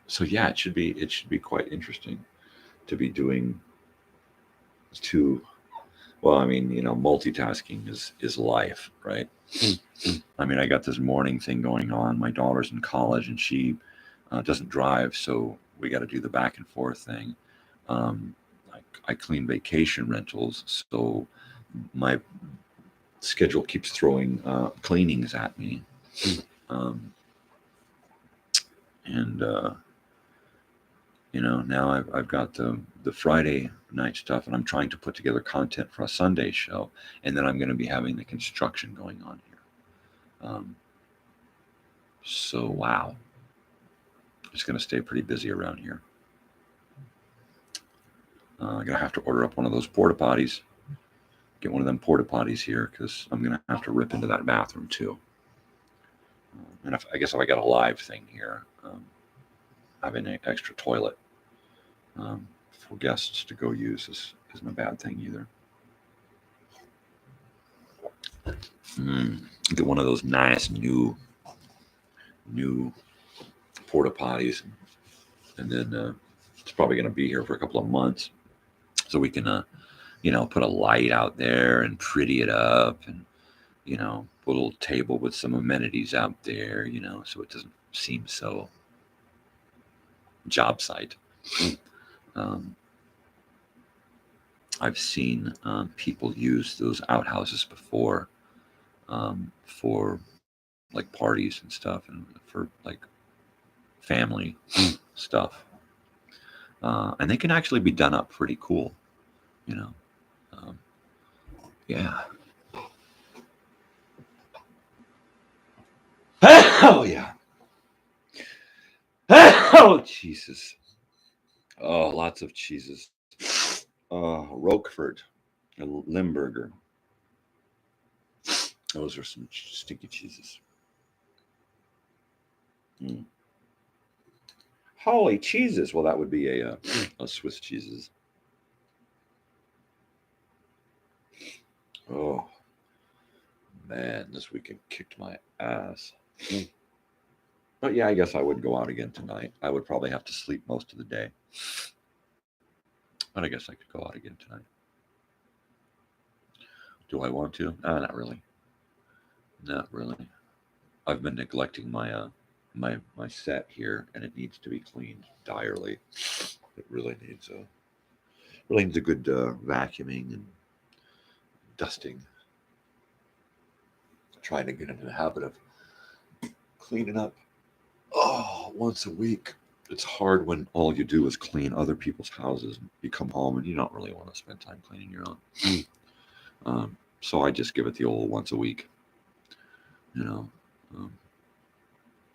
So yeah, it should be quite interesting to be doing two. Well, I mean, you know, multitasking is life, right? I mean, I got this morning thing going on. My daughter's in college, and she doesn't drive, so we got to do the back and forth thing. I clean vacation rentals, so my schedule keeps throwing cleanings at me. And you know, now I've got the Friday night stuff, and I'm trying to put together content for a Sunday show, and then I'm going to be having the construction going on here. So wow, it's going to stay pretty busy around here. I'm going to have to order up one of those porta potties. Get one of them porta potties here, because I'm going to have to rip into that bathroom too. And I guess if I got a live thing here, having an extra toilet for guests to go use isn't a bad thing either. Get one of those nice new porta potties, and then it's probably going to be here for a couple of months, so we can you know, put a light out there and pretty it up, and, you know, put a little table with some amenities out there, you know, so it doesn't seem so job site. I've seen people use those outhouses before for like parties and stuff, and for like family stuff. And they can actually be done up pretty cool, you know. Yeah. Oh, yeah. Oh, Jesus. Oh, lots of cheeses. Roquefort and Limburger. Those are some sticky cheeses. Holy cheeses. Well, that would be a Swiss cheeses. Oh, man, this weekend kicked my ass. But yeah, I guess I would go out again tonight. I would probably have to sleep most of the day. But I guess I could go out again tonight. Do I want to? Not really. Not really. I've been neglecting my my set here, and it needs to be cleaned direly. It really needs a good vacuuming and dusting. Trying to get into the habit of cleaning up once a week. It's hard when all you do is clean other people's houses. You come home and you don't really want to spend time cleaning your own. So I just give it the old once a week. Um,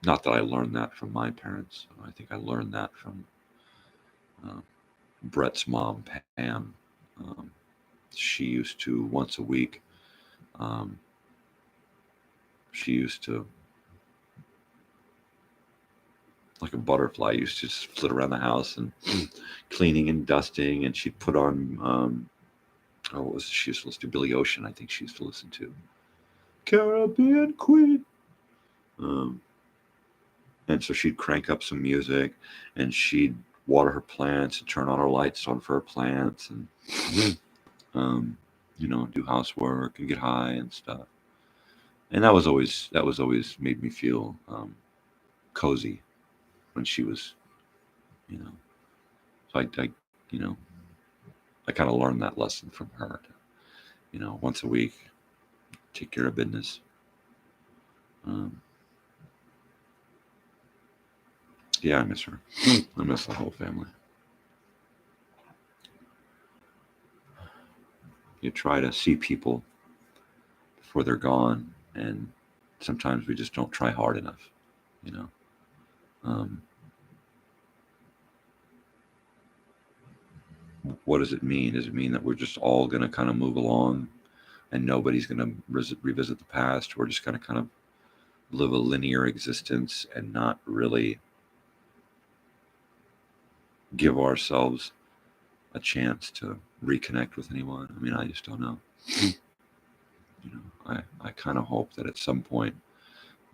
not that I learned that from my parents. I think I learned that from Brett's mom, Pam. Um, she used to once a week. She used to, like a butterfly, used to just flit around the house and cleaning and dusting. And she'd put on, what was she used to listen to? Billy Ocean, I think she used to listen to. Caribbean Queen. And so she'd crank up some music, and she'd water her plants and turn on her lights on for her plants, and do housework and get high and stuff. And that was always made me feel cozy when she was, So I kind of learned that lesson from her. Once a week, take care of business. Yeah, I miss her. I miss the whole family. You try to see people before they're gone, and sometimes we just don't try hard enough. What does it mean? Does it mean that we're just all going to kind of move along and nobody's going to revisit the past? We're just going to kind of live a linear existence and not really give ourselves a chance to reconnect with anyone? I mean, I just don't know. I kind of hope that at some point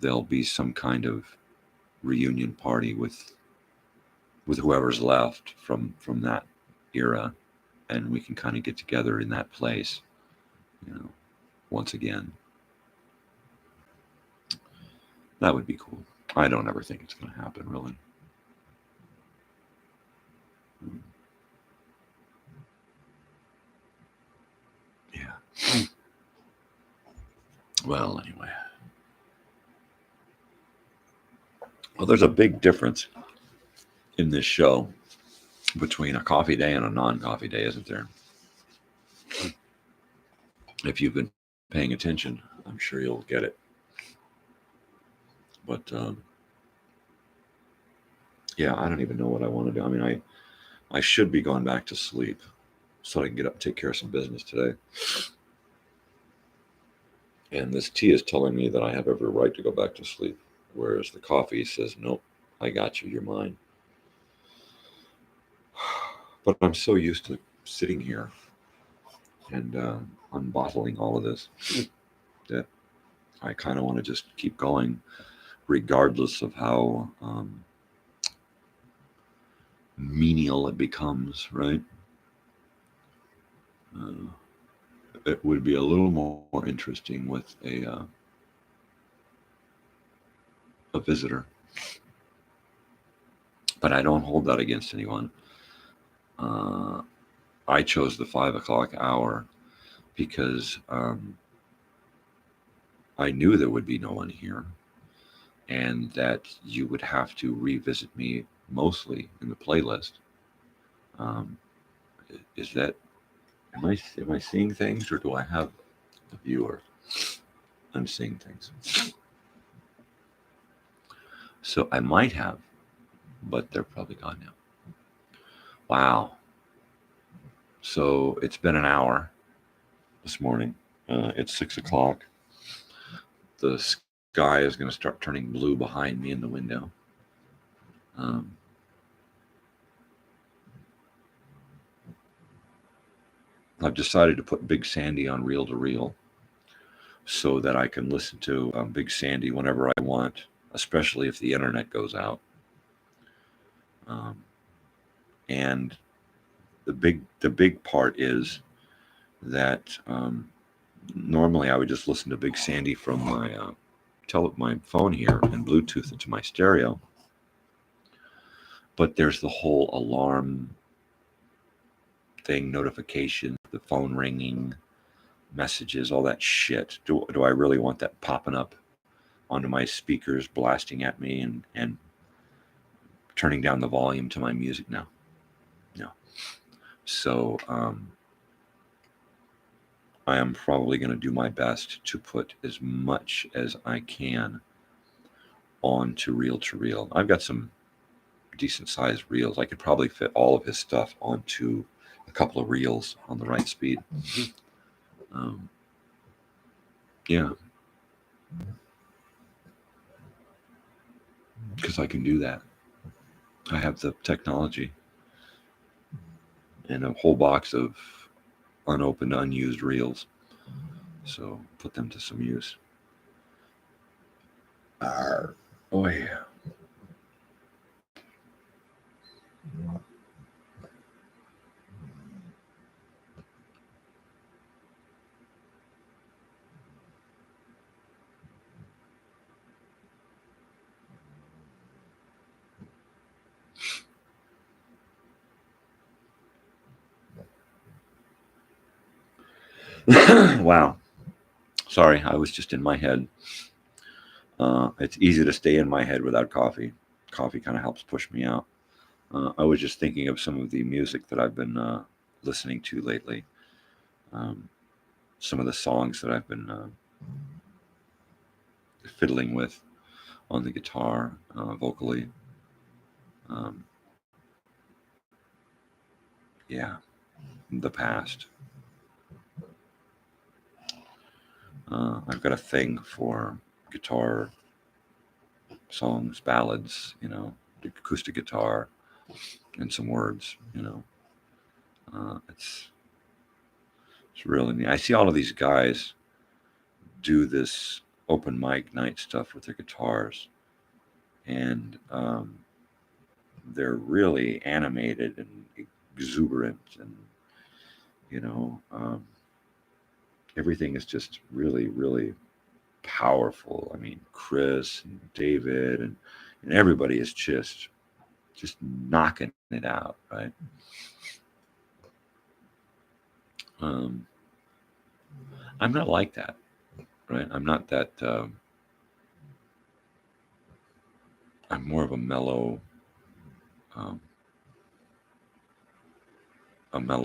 there'll be some kind of reunion party with whoever's left from that era, and we can kind of get together in that place, once again. That would be cool. I don't ever think it's going to happen, really. Yeah. Well, anyway. Well, there's a big difference in this show between a coffee day and a non-coffee day, isn't there? If you've been paying attention, I'm sure you'll get it. But yeah, I don't even know what I want to do. I mean, I should be going back to sleep so I can get up and take care of some business today. And this tea is telling me that I have every right to go back to sleep, whereas the coffee says, nope, I got you, you're mine. But I'm so used to sitting here and unbottling all of this that I kind of want to just keep going, regardless of how menial it becomes, right? It would be a little more interesting with a visitor, but I don't hold that against anyone. I chose the 5 o'clock hour because I knew there would be no one here, and that you would have to revisit me mostly in the playlist. Is that am I seeing things, or do I have a viewer? I'm seeing things. So I might have, but they're probably gone now. Wow. So it's been an hour this morning. It's 6 o'clock. The sky is going to start turning blue behind me in the window. I've decided to put Big Sandy on reel to reel so that I can listen to Big Sandy whenever I want, especially if the internet goes out. And the big part is that normally I would just listen to Big Sandy from my phone here and Bluetooth it to my stereo. But there's the whole alarm thing, notification, the phone ringing, messages, all that shit. Do I really want that popping up onto my speakers, blasting at me and turning down the volume to my music? No. So I am probably going to do my best to put as much as I can onto reel to reel. I've got some decent sized reels. I could probably fit all of his stuff onto a couple of reels on the right speed. Yeah, because I can do that. I have the technology and a whole box of unopened, unused reels. So put them to some use. Oh yeah. Wow. Sorry, I was just in my head. It's easy to stay in my head without coffee. Coffee kind of helps push me out. I was just thinking of some of the music that I've been listening to lately. Some of the songs that I've been fiddling with on the guitar, vocally. Yeah, the past. I've got a thing for guitar songs, ballads, acoustic guitar, and some words. It's really neat. I see all of these guys do this open mic night stuff with their guitars, and they're really animated and exuberant, and everything is just really, really powerful. I mean, Chris and David and everybody is just knocking it out, right? I'm not like that, right? I'm not that. I'm more of a mellow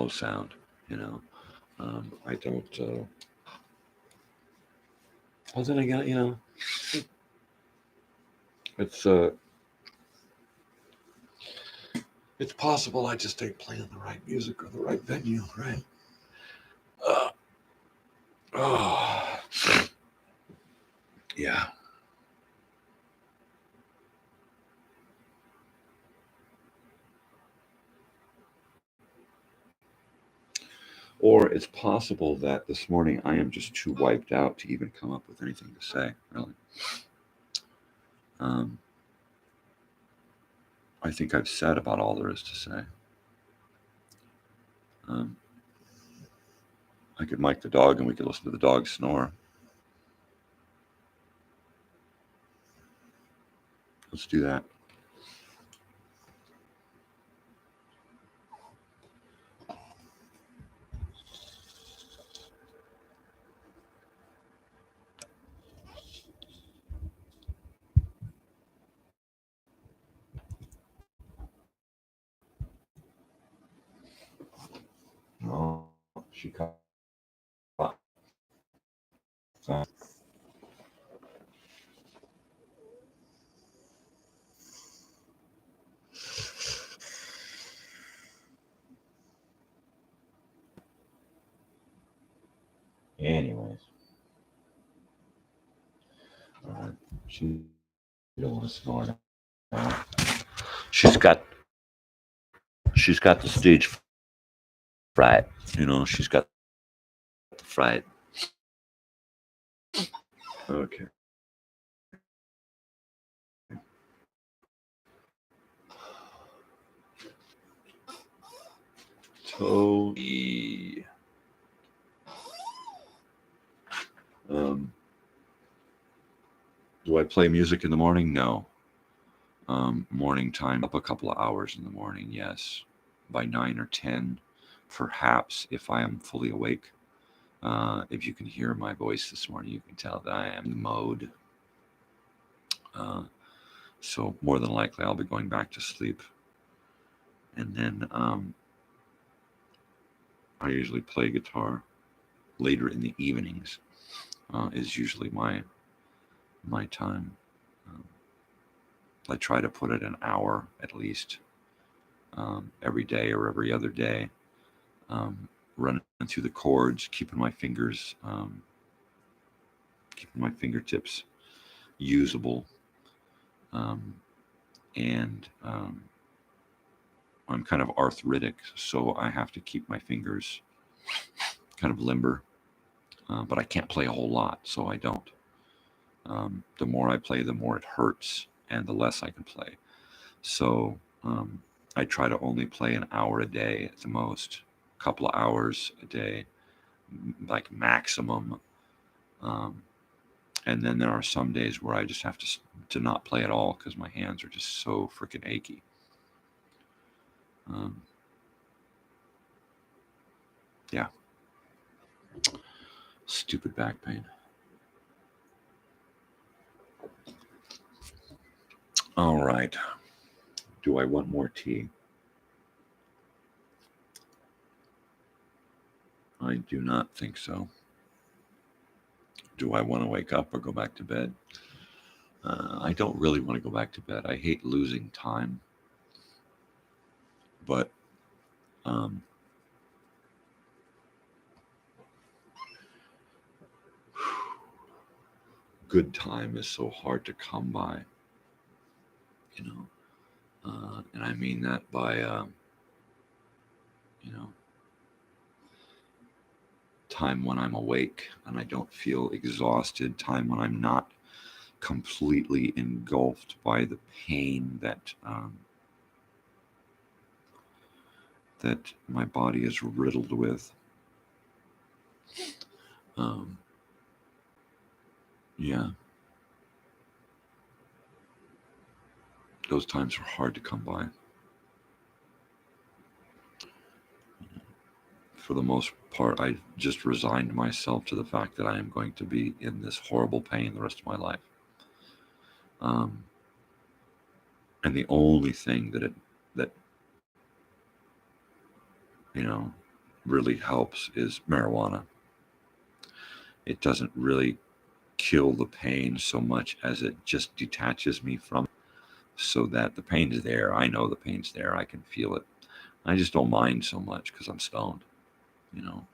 sound, I don't. Well, then again, it's possible I just ain't playing the right music or the right venue, right? Oh, yeah. Or it's possible that this morning I am just too wiped out to even come up with anything to say, really. I think I've said about all there is to say. I could mic the dog and we could listen to the dog snore. Let's do that. Oh, she caught. Anyways, all right. She don't want to snore now. She's got the stage fright. She's got the fright. Okay. Tony. Do I play music in the morning? No. Morning time, up a couple of hours in the morning, yes. By 9 or 10, perhaps, if I am fully awake. If you can hear my voice this morning, you can tell that I am in the mode. So more than likely, I'll be going back to sleep. And then I usually play guitar later in the evenings is usually my time. I try to put it an hour at least every day or every other day, running through the chords, keeping my fingertips usable, and I'm kind of arthritic, so I have to keep my fingers kind of limber, but I can't play a whole lot, so I don't. The more I play, the more it hurts, and the less I can play. So I try to only play an hour a day at the most, a couple of hours a day, like maximum. And then there are some days where I just have to not play at all because my hands are just so freaking achy. Yeah. Stupid back pain. All right. Do I want more tea? I do not think so. Do I want to wake up or go back to bed? I don't really want to go back to bed. I hate losing time. But good time is so hard to come by, you know. And I mean that by, you know, time when I'm awake and I don't feel exhausted, time when I'm not completely engulfed by the pain that that my body is riddled with. Yeah. Those times are hard to come by. For the most part, I just resigned myself to the fact that I am going to be in this horrible pain the rest of my life. And the only thing that you know really helps is marijuana. It doesn't really kill the pain so much as it just detaches me from it, so that the pain is there. I know the pain's there. I can feel it. I just don't mind so much because I'm stoned. You know,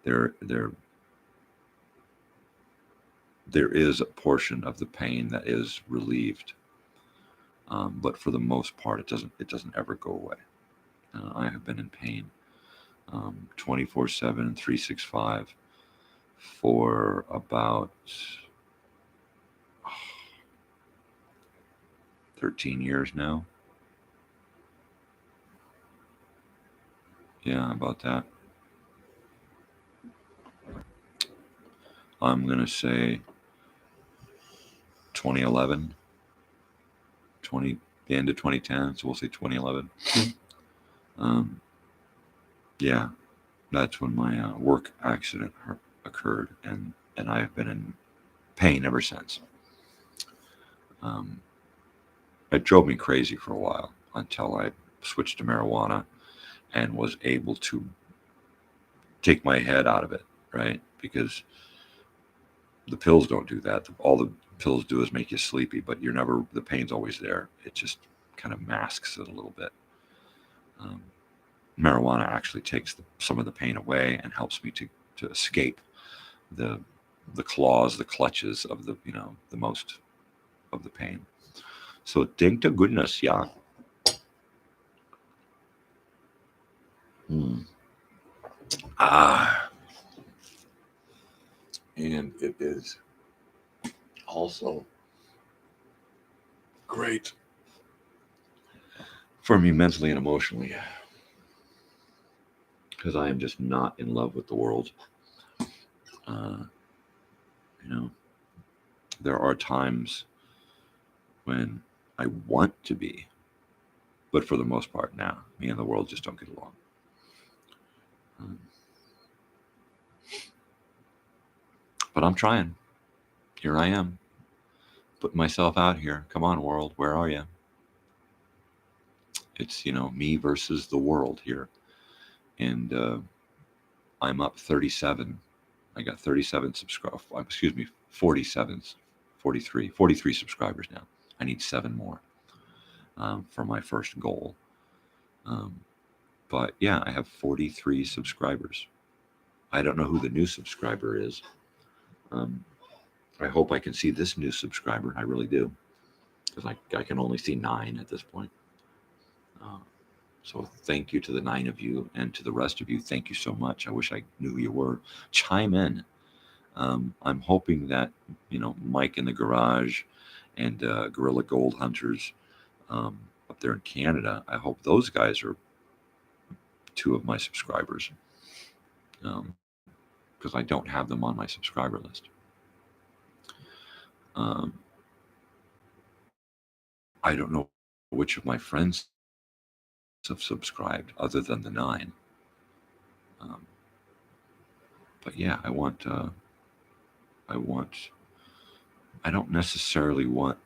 there is a portion of the pain that is relieved, but for the most part, it doesn't ever go away. I have been in pain 24/7, 365 for about 13 years now. Yeah, about that. I'm going to say 2011, the end of 2010, so we'll say 2011. Yeah, that's when my work accident occurred, and I've been in pain ever since. It drove me crazy for a while until I switched to marijuana and was able to take my head out of it, right? Because the pills don't do that. All the pills do is make you sleepy, but the pain's always there. It just kind of masks it a little bit. Marijuana actually takes some of the pain away and helps me to escape the claws, the clutches of the most of the pain. So thank to goodness, yeah. And it is also great for me mentally and emotionally, because I am just not in love with the world. There are times when I want to be, but for the most part now, me and the world just don't get along. But I'm trying. Here I am, putting myself out here. Come on, world, where are you? It's, me versus the world here. And I'm up 37 I got 37 subscribers. Excuse me, 47, 43 subscribers now. I need 7 more for my first goal. But yeah, I have 43 subscribers. I don't know who the new subscriber is. I hope I can see this new subscriber. I really do, because I can only see 9 at this point. So thank you to the 9 of you, and to the rest of you, thank you so much. I wish I knew who you were. Chime in. I'm hoping that, Mike in the Garage and Gorilla Gold Hunters up there in Canada, I hope those guys are 2 of my subscribers, because I don't have them on my subscriber list. I don't know which of my friends have subscribed other than the 9. But yeah, I don't necessarily want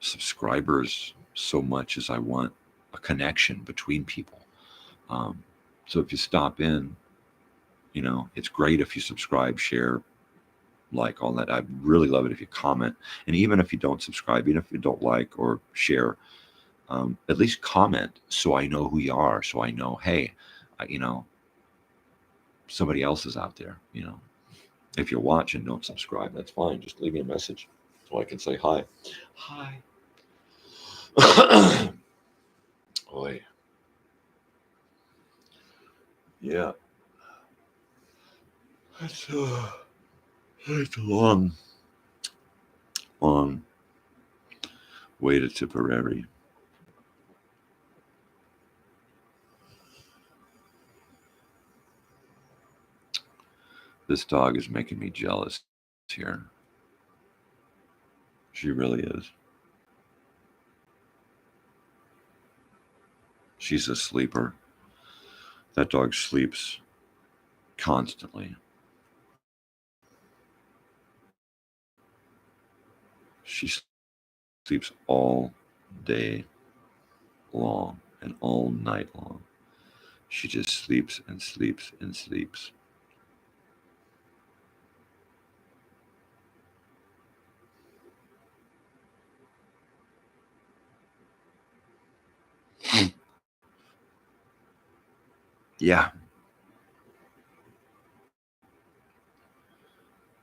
subscribers so much as I want a connection between people. So if you stop in, it's great if you subscribe, share, like, all that. I really love it if you comment. And even if you don't subscribe, even if you don't like or share, at least comment so I know who you are, so I know, hey, somebody else is out there. If you're watching, don't subscribe, that's fine. Just leave me a message so I can say hi. Boy. Yeah. It's a long way to Tipperary. This dog is making me jealous here. She really is. She's a sleeper. That dog sleeps constantly. She sleeps all day long and all night long. She just sleeps and sleeps and sleeps. Yeah.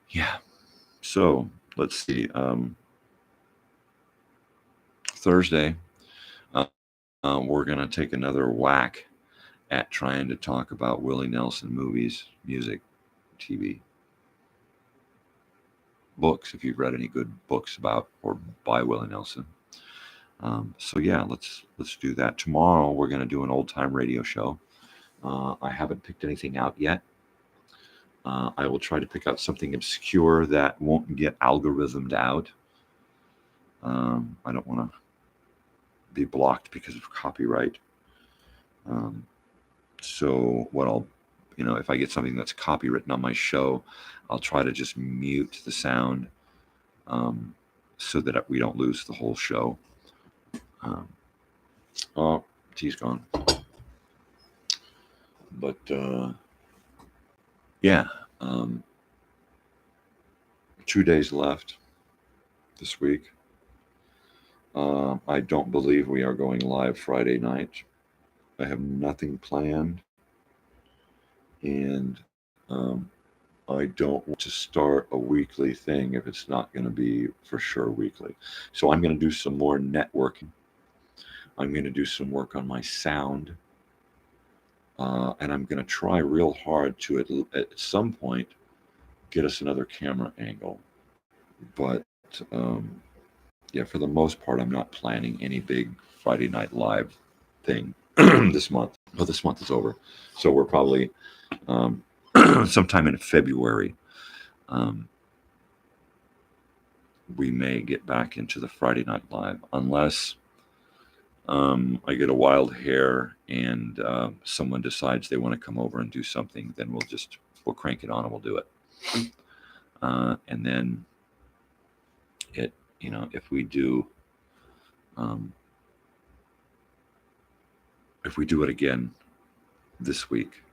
Yeah. So let's see. Thursday, we're going to take another whack at trying to talk about Willie Nelson movies, music, TV, books, if you've read any good books about or by Willie Nelson. So yeah, let's do that. Tomorrow we're going to do an old time radio show. I haven't picked anything out yet. I will try to pick out something obscure that won't get algorithmed out. I don't want to be blocked because of copyright. So what I'll, if I get something that's copywritten on my show, I'll try to just mute the sound so that we don't lose the whole show. Oh, tea's gone. But yeah, 2 days left this week. I don't believe we are going live Friday night. I have nothing planned, and I don't want to start a weekly thing if it's not going to be for sure weekly. So I'm going to do some more networking. I'm going to do some work on my sound, and I'm going to try real hard to at some point get us another camera angle. But yeah, for the most part, I'm not planning any big Friday Night Live thing this month. Well, this month is over, so we're probably sometime in February. We may get back into the Friday Night Live, unless I get a wild hair and someone decides they want to come over and do something. Then we'll crank it on and we'll do it. And then if we do it again this week,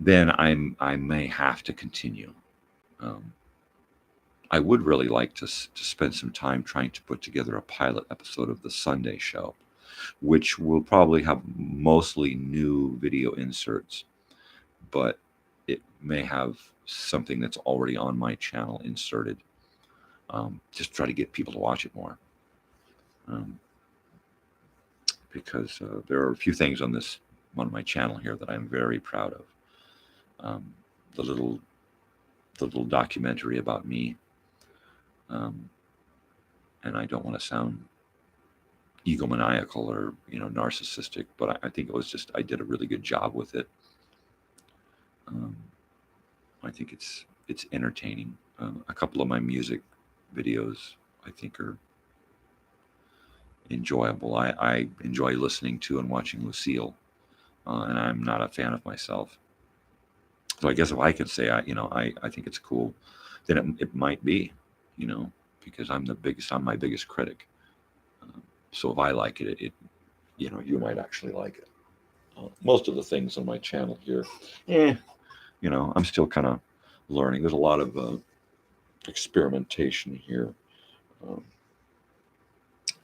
then I may have to continue. Um, I would really like to spend some time trying to put together a pilot episode of the Sunday show, which will probably have mostly new video inserts, but it may have something that's already on my channel inserted. Just try to get people to watch it more. Because there are a few things on my channel here that I'm very proud of. The little documentary about me, and I don't want to sound egomaniacal or narcissistic, but I think it was just I did a really good job with it. I think it's entertaining. A couple of my music videos I think are enjoyable. I enjoy listening to and watching Lucille, and I'm not a fan of myself. So I guess if I could say I think it's cool, then it might be, because I'm my biggest critic. So if I like it, you might actually like it. Most of the things on my channel here, I'm still kind of learning. There's a lot of experimentation here,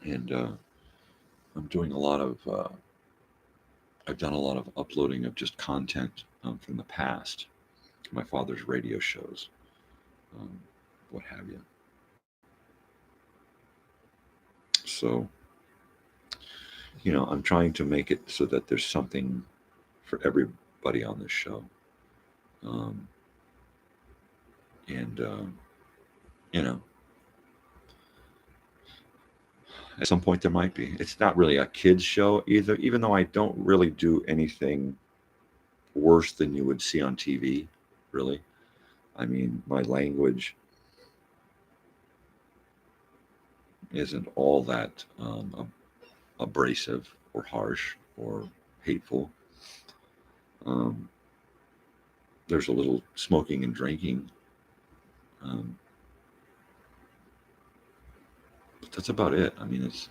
and I'm doing a lot of. I've done a lot of uploading of just content from the past, my father's radio shows, what have you. So, I'm trying to make it so that there's something for everybody on this show. And at some point there might be. It's not really a kids show either, even though I don't really do anything worse than you would see on TV, really. I mean, my language isn't all that abrasive or harsh or hateful. There's a little smoking and drinking. But that's about it. I mean, it's,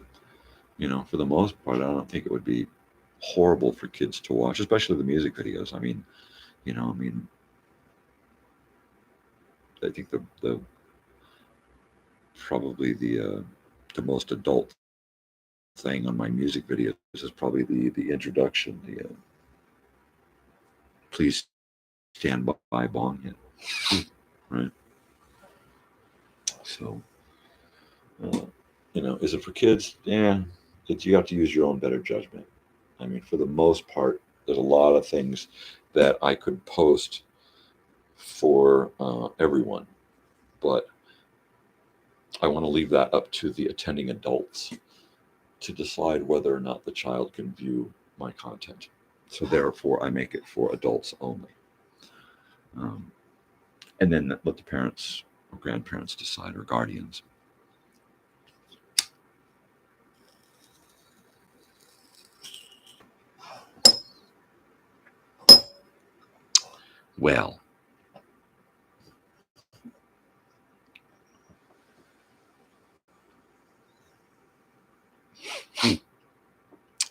for the most part, I don't think it would be horrible for kids to watch, especially the music videos. I mean, I think the probably the most adult thing on my music videos is probably the introduction, the please stand by Bong Hit, right? So, is it for kids? Yeah, you have to use your own better judgment. I mean, for the most part, there's a lot of things that I could post for everyone, but I want to leave that up to the attending adults to decide whether or not the child can view my content. So therefore, I make it for adults only. And then let the parents or grandparents decide, or guardians. Well,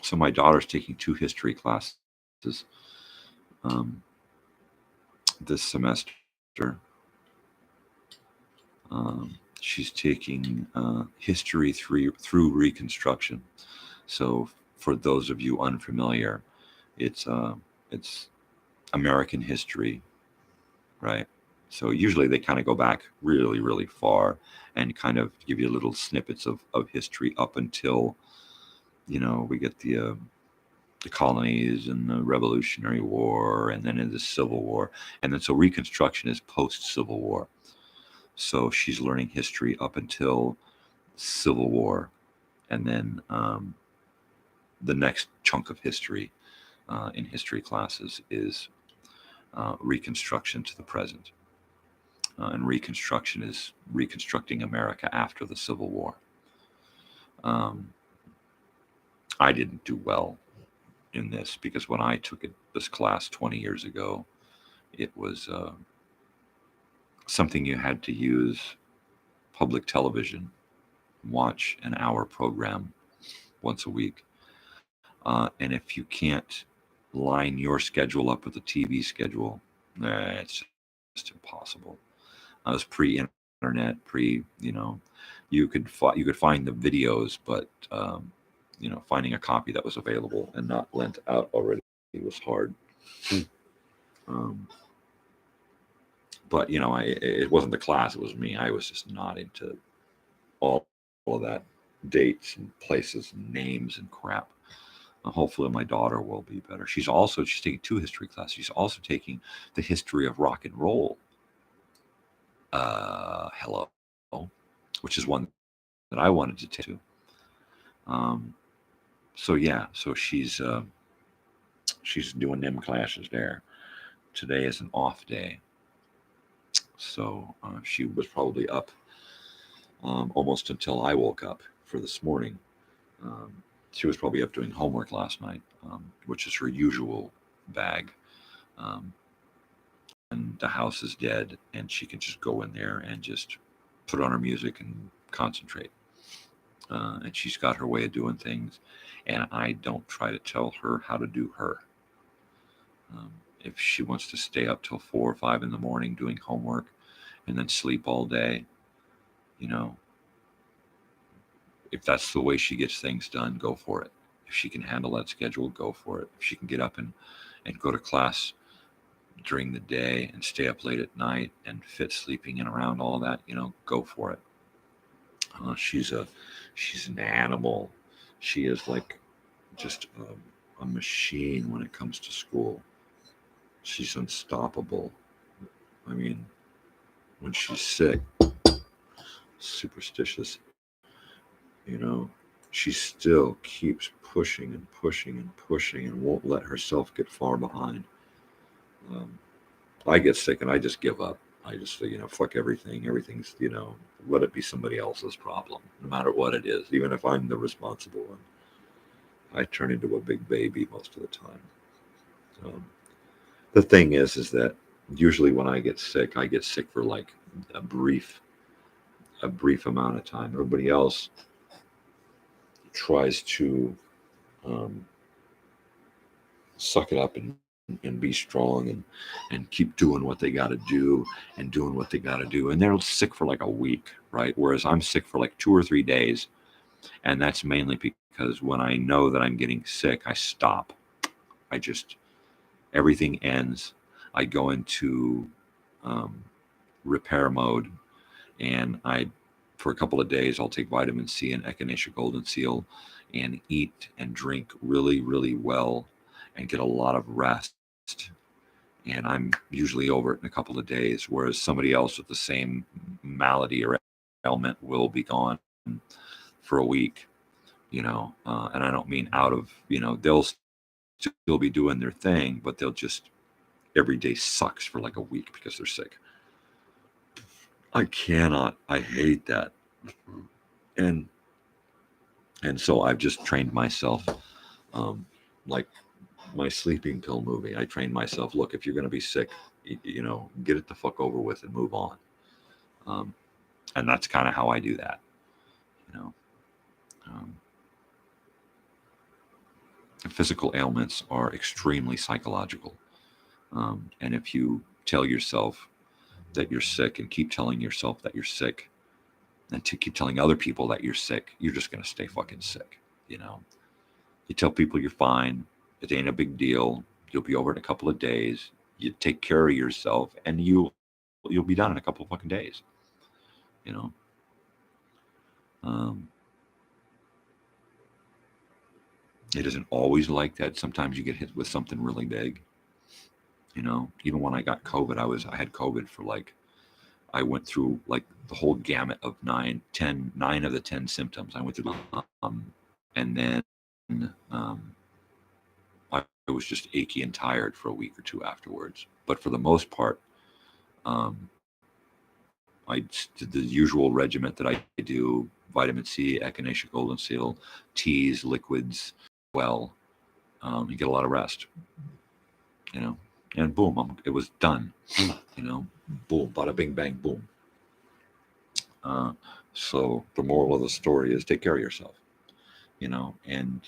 so my daughter's taking 2 history classes this semester. She's taking history through Reconstruction. So for those of you unfamiliar, it's American history, right? So usually they kind of go back really, really far and kind of give you little snippets of history up until, we get the colonies and the Revolutionary War, and then in the Civil War. And then so Reconstruction is post-Civil War. So she's learning history up until Civil War. And then the next chunk of history in history classes is Reconstruction to the present. And Reconstruction is reconstructing America after the Civil War. I didn't do well in this because when I took this class 20 years ago, it was something you had to use public television, watch an hour program once a week. And if you can't line your schedule up with the TV schedule. It's just impossible. I was pre-internet, you could find the videos, but finding a copy that was available and not lent out already was hard. um, but it wasn't the class; it was me. I was just not into all of that, dates and places and names and crap. Hopefully my daughter will be better. She's taking 2 history classes. She's also taking the history of rock and roll. Hello, which is one that I wanted to take to. So she's doing them classes there. Today is an off day, so she was probably up almost until I woke up for this morning. She was probably up doing homework last night, which is her usual bag. And the house is dead, and she can just go in there and just put on her music and concentrate. And she's got her way of doing things, and I don't try to tell her how to do her. If she wants to stay up till 4 or 5 in the morning doing homework and then sleep all day, if that's the way she gets things done, go for it. If she can handle that schedule, go for it. If she can get up and go to class during the day and stay up late at night and fit sleeping in around all that, go for it. She's an animal. She is like just a machine when it comes to school. She's unstoppable. I mean, when she's sick, superstitious, she still keeps pushing and pushing and pushing and won't let herself get far behind. I get sick and I just give up. I just say, fuck everything. Everything's, let it be somebody else's problem, no matter what it is. Even if I'm the responsible one, I turn into a big baby most of the time. The thing is that usually when I get sick for like a brief amount of time. Everybody else tries to suck it up and be strong and keep doing what they got to do and doing what they got to do. And they're sick for like a week, right? Whereas I'm sick for like 2 or 3 days. And that's mainly because when I know that I'm getting sick, I stop. Everything ends. I go into repair mode, and for a couple of days, I'll take vitamin C and Echinacea Golden Seal and eat and drink really, really well and get a lot of rest. And I'm usually over it in a couple of days, whereas somebody else with the same malady or ailment will be gone for a week, and I don't mean out of, they'll still be doing their thing, but they'll just, every day sucks for like a week because they're sick. I hate that. And so I've just trained myself, like my sleeping pill movie. I trained myself, look, if you're going to be sick, get it the fuck over with and move on. And that's kind of how I do that. Physical ailments are extremely psychological. And if you tell yourself that you're sick and keep telling yourself that you're sick and to keep telling other people that you're sick, you're just going to stay fucking sick. You tell people you're fine. It ain't a big deal. You'll be over in a couple of days. You take care of yourself and you'll be done in a couple of fucking days. It isn't always like that. Sometimes you get hit with something really big. Even when I got COVID, I had COVID for I went through like the whole gamut of 9 of the 10 symptoms. I went through, and then I was just achy and tired for a week or 2 afterwards. But for the most part, I did the usual regiment that I do: vitamin C, Echinacea Golden Seal, teas, liquids. Well, you get a lot of rest, and boom, it was done. Boom, bada bing bang boom. So the moral of the story is take care of yourself, and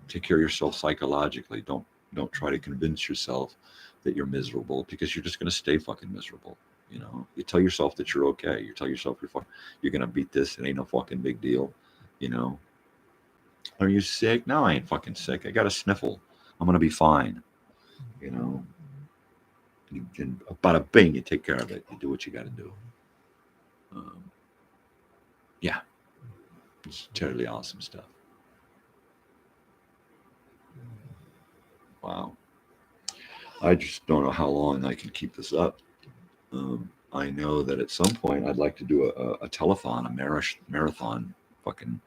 take care of yourself psychologically. Don't try to convince yourself that you're miserable, because you're just going to stay fucking miserable. You tell yourself that you're okay. You tell yourself you're going to beat this. It ain't no fucking big deal. You know, are you sick? No, I ain't fucking sick. I got a sniffle. I'm going to be fine. You know, and bada bing, you take care of it. You do what you got to do. Yeah, it's totally awesome stuff. Wow. I just don't know how long I can keep this up. I know that at some point I'd like to do a telethon, a marathon fucking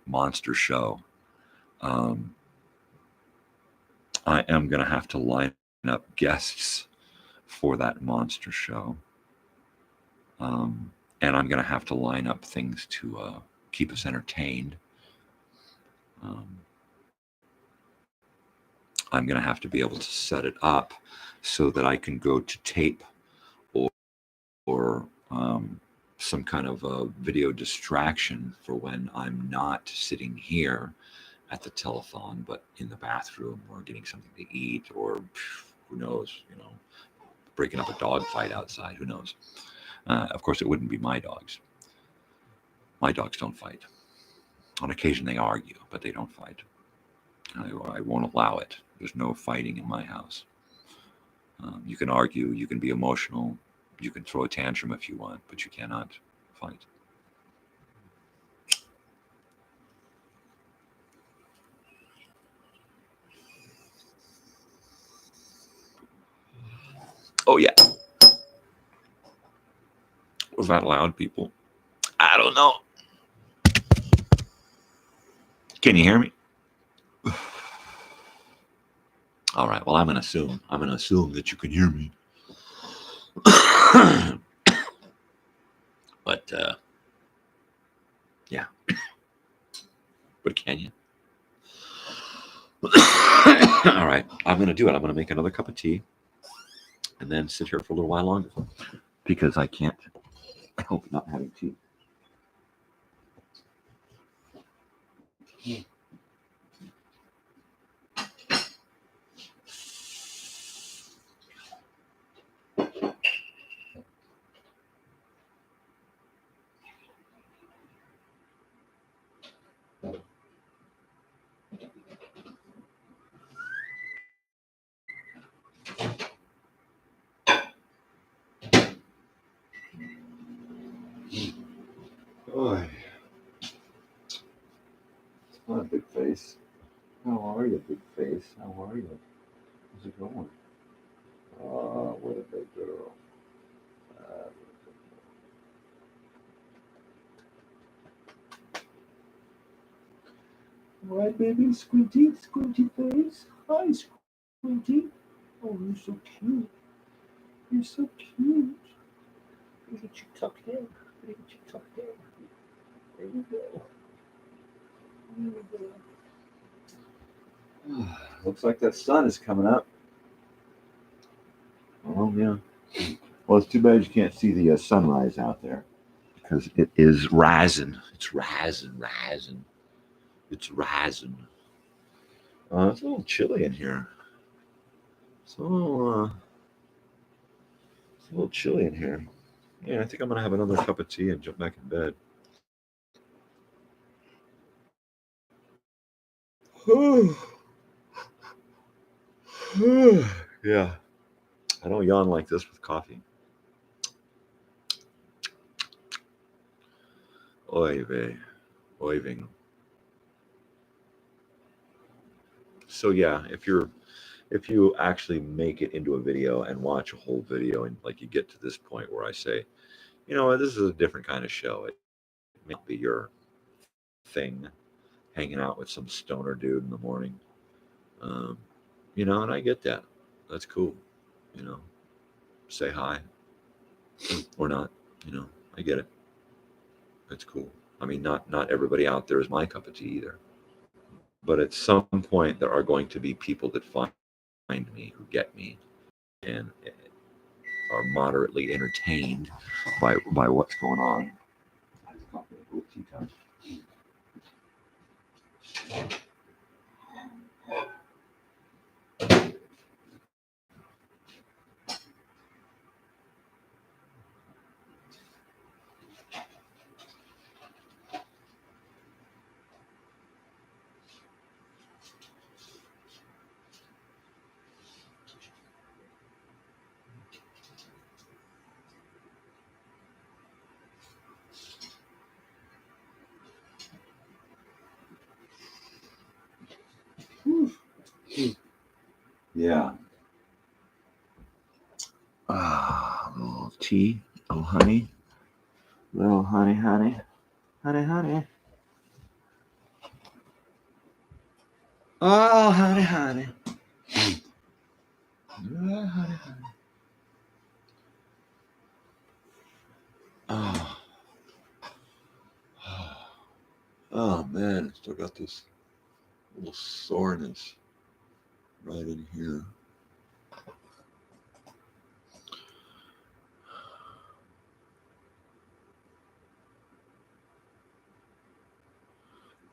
monster show. I am going to have to line up guests for that monster show. And I'm going to have to line up things to keep us entertained. I'm going to have to be able to set it up so that I can go to tape or some kind of a video distraction for when I'm not sitting here at the telethon, but in the bathroom or getting something to eat, or who knows, breaking up a dog fight outside. Who knows? Of course, it wouldn't be my dogs. My dogs don't fight. On occasion, they argue, but they don't fight. I won't allow it. There's no fighting in my house. You can argue, you can be emotional, you can throw a tantrum if you want, but you cannot fight. Oh, yeah. Was that loud, people? I don't know. Can you hear me? All right. Well, I'm going to assume that you can hear me. But, yeah. But can you? All right. I'm going to do it. I'm going to make another cup of tea and then sit here for a little while longer, because I can't help not having tea. Boy, what a big face. How are you, big face? How are you? How's it going? Oh, what a big girl. All right, baby, squinty face. Hi, squinty. Oh, you're so cute. You're so cute. Look at you tucked in. Look at you tucked in. There you go. There you go. Looks like that sun is coming up. Oh, yeah. Well, it's too bad you can't see the sunrise out there, because it is rising. It's rising. It's rising. It's a little chilly in here. It's a little chilly in here. Yeah, I think I'm gonna have another cup of tea and jump back in bed. Yeah, I don't yawn like this with coffee. Oy vey, oy vey. So yeah, if you actually make it into a video and watch a whole video, and like you get to this point where I say, this is a different kind of show. It may not be your thing, hanging out with some stoner dude in the morning. And I get that. That's cool. Say hi or not. I get it. That's cool. I mean, not everybody out there is my cup of tea either. But at some point, there are going to be people that find me, who get me, and are moderately entertained by what's going on. Yeah. A little tea, a little honey. Little honey, honey. Honey, honey. Oh, honey, honey. Oh, honey, honey. Oh. Oh, man. Still got this little soreness right in here.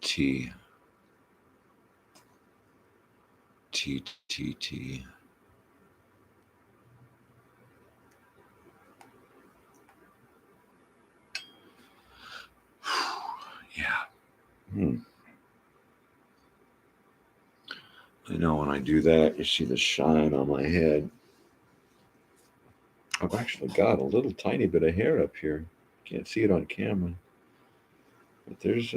Tea. Tea, tea, tea. Yeah. I know when I do that, you see the shine on my head. I've actually got a little tiny bit of hair up here. Can't see it on camera, but there's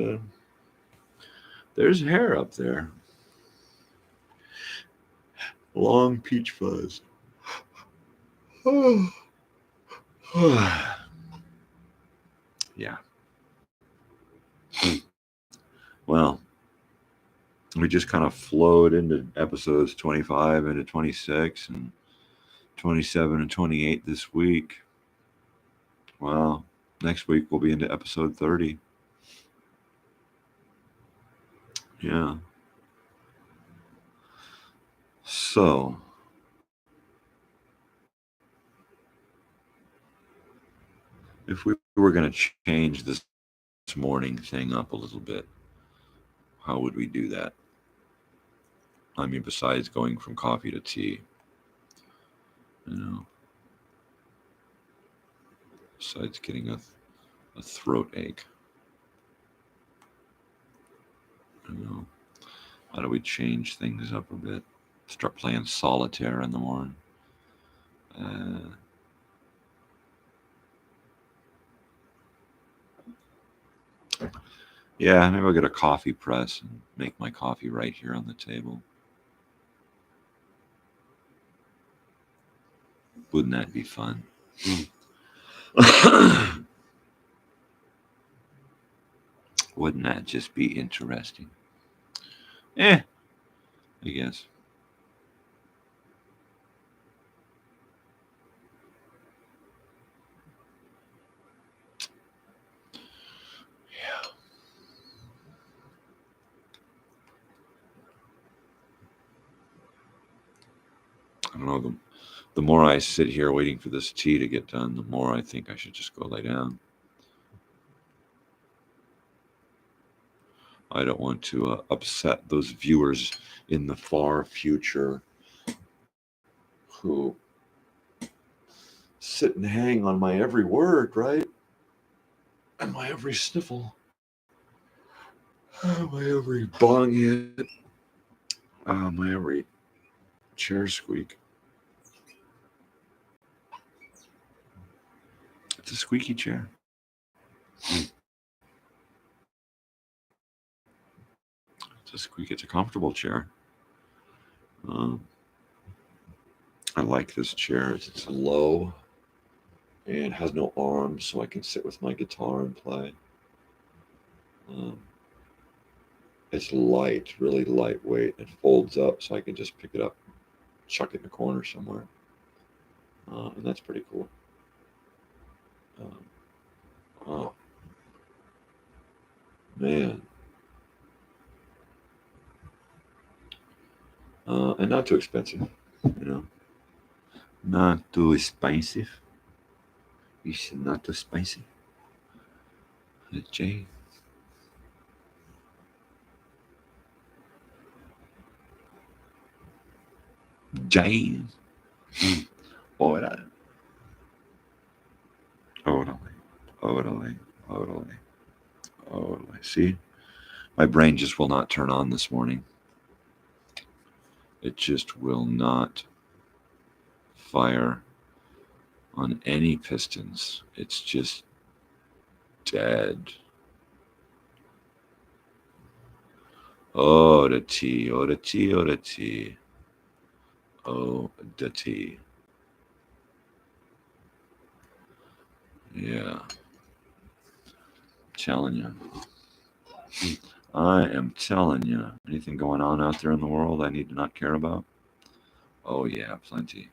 hair up there. Long peach fuzz. Yeah. Well, we just kind of flowed into episodes 25 into 26 and 27 and 28 this week. Wow. Next week we'll be into episode 30. Yeah. So, if we were going to change this morning thing up a little bit, how would we do that? I mean, besides going from coffee to tea, besides getting a throat ache, how do we change things up a bit? Start playing solitaire in the morning. Yeah, maybe I'll get a coffee press and make my coffee right here on the table. Wouldn't that be fun? Wouldn't that just be interesting? I guess. Yeah. I don't know. The more I sit here waiting for this tea to get done, the more I think I should just go lay down. I don't want to upset those viewers in the far future who sit and hang on my every word, right? And my every sniffle. My every bong hit. My every chair squeak. It's a squeaky chair. It's a squeak. It's a comfortable chair. I like this chair. It's low and has no arms, so I can sit with my guitar and play. It's light, really lightweight. It folds up, so I can just pick it up, chuck it in the corner somewhere, and that's pretty cool. Oh, man. And not too expensive, Not too expensive. It's not too spicy. J. James. Órale. Órale. See? My brain just will not turn on this morning. It just will not fire on any pistons. It's just dead. Oh, the tea, oh, the tea, oh, the tea. Oh, the tea. Yeah. Telling you. I am telling you. Anything going on out there in the world I need to not care about? Oh, yeah, plenty.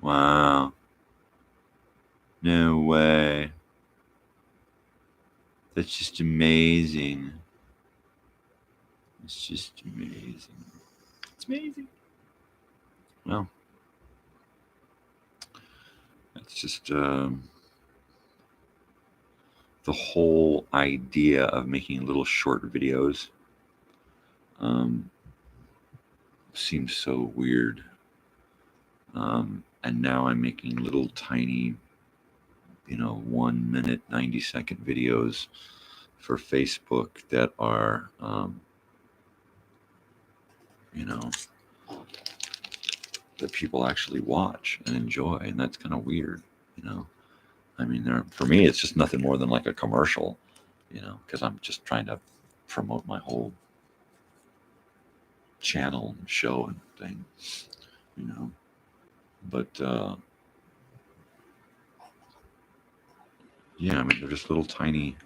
Wow. No way. That's just amazing. It's just amazing. It's amazing. Well, it's just the whole idea of making little short videos seems so weird. And now I'm making little tiny, 1 minute, 90-second videos for Facebook that are, that people actually watch and enjoy. And that's kind of weird, I mean, for me, it's just nothing more than like a commercial, because I'm just trying to promote my whole channel and show and thing, But yeah, I mean, they're just little tiny,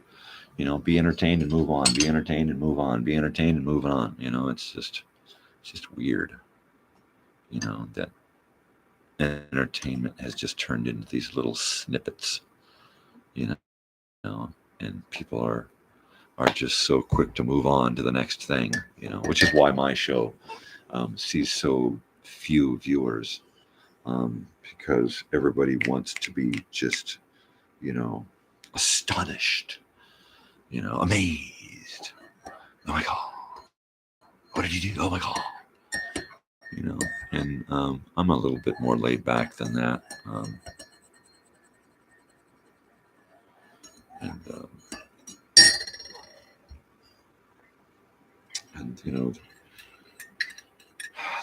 be entertained and move on, be entertained and move on, be entertained and move on. It's just weird, that entertainment has just turned into these little snippets, you know, and people are just so quick to move on to the next thing, which is why my show sees so few viewers, because everybody wants to be just, astonished, amazed. Oh my God, what did you do? Oh my God, and I'm a little bit more laid back than that. And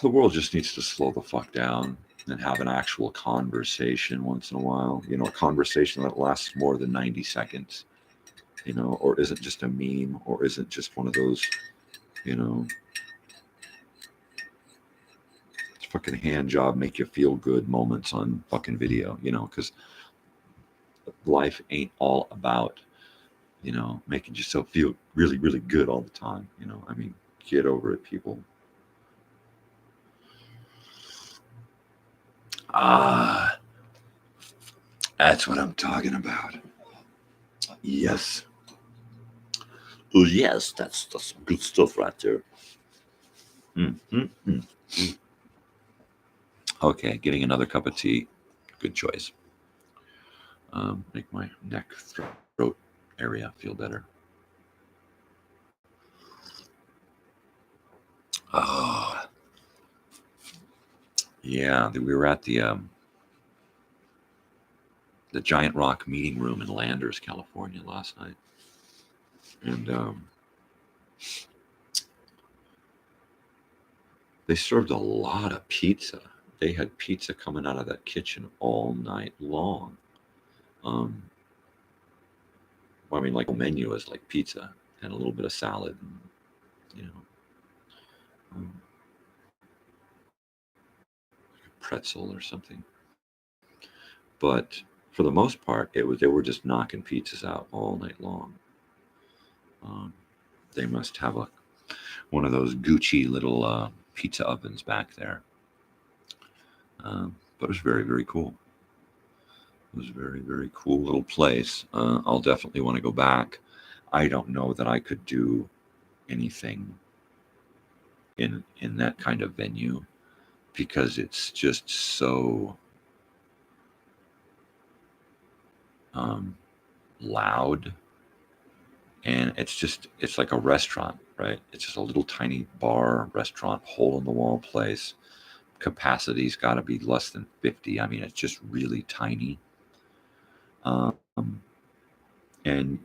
the world just needs to slow the fuck down and have an actual conversation once in a while. A conversation that lasts more than 90 seconds, or isn't just a meme, or isn't just one of those, fucking hand job, make you feel good moments on fucking video, because life ain't all about, making yourself feel really, really good all the time. I mean, get over it, people. That's what I'm talking about. Yes. Oh, yes, that's some good stuff right there. Okay, getting another cup of tea. Good choice. Make my neck, throat area feel better. Oh, yeah, we were at the Giant Rock meeting room in Landers, California last night. And they served a lot of pizza. They had pizza coming out of that kitchen all night long. Well, I mean, like the menu is like pizza and a little bit of salad, and, pretzel or something. But for the most part, they were just knocking pizzas out all night long. They must have one of those Gucci little pizza ovens back there. But it was very, very cool. It was a very, very cool little place. I'll definitely want to go back. I don't know that I could do anything in that kind of venue because it's just so loud, and it's like a restaurant, right? It's just a little tiny bar, restaurant, hole in the wall place. Capacity's got to be less than 50. I mean, it's just really tiny. And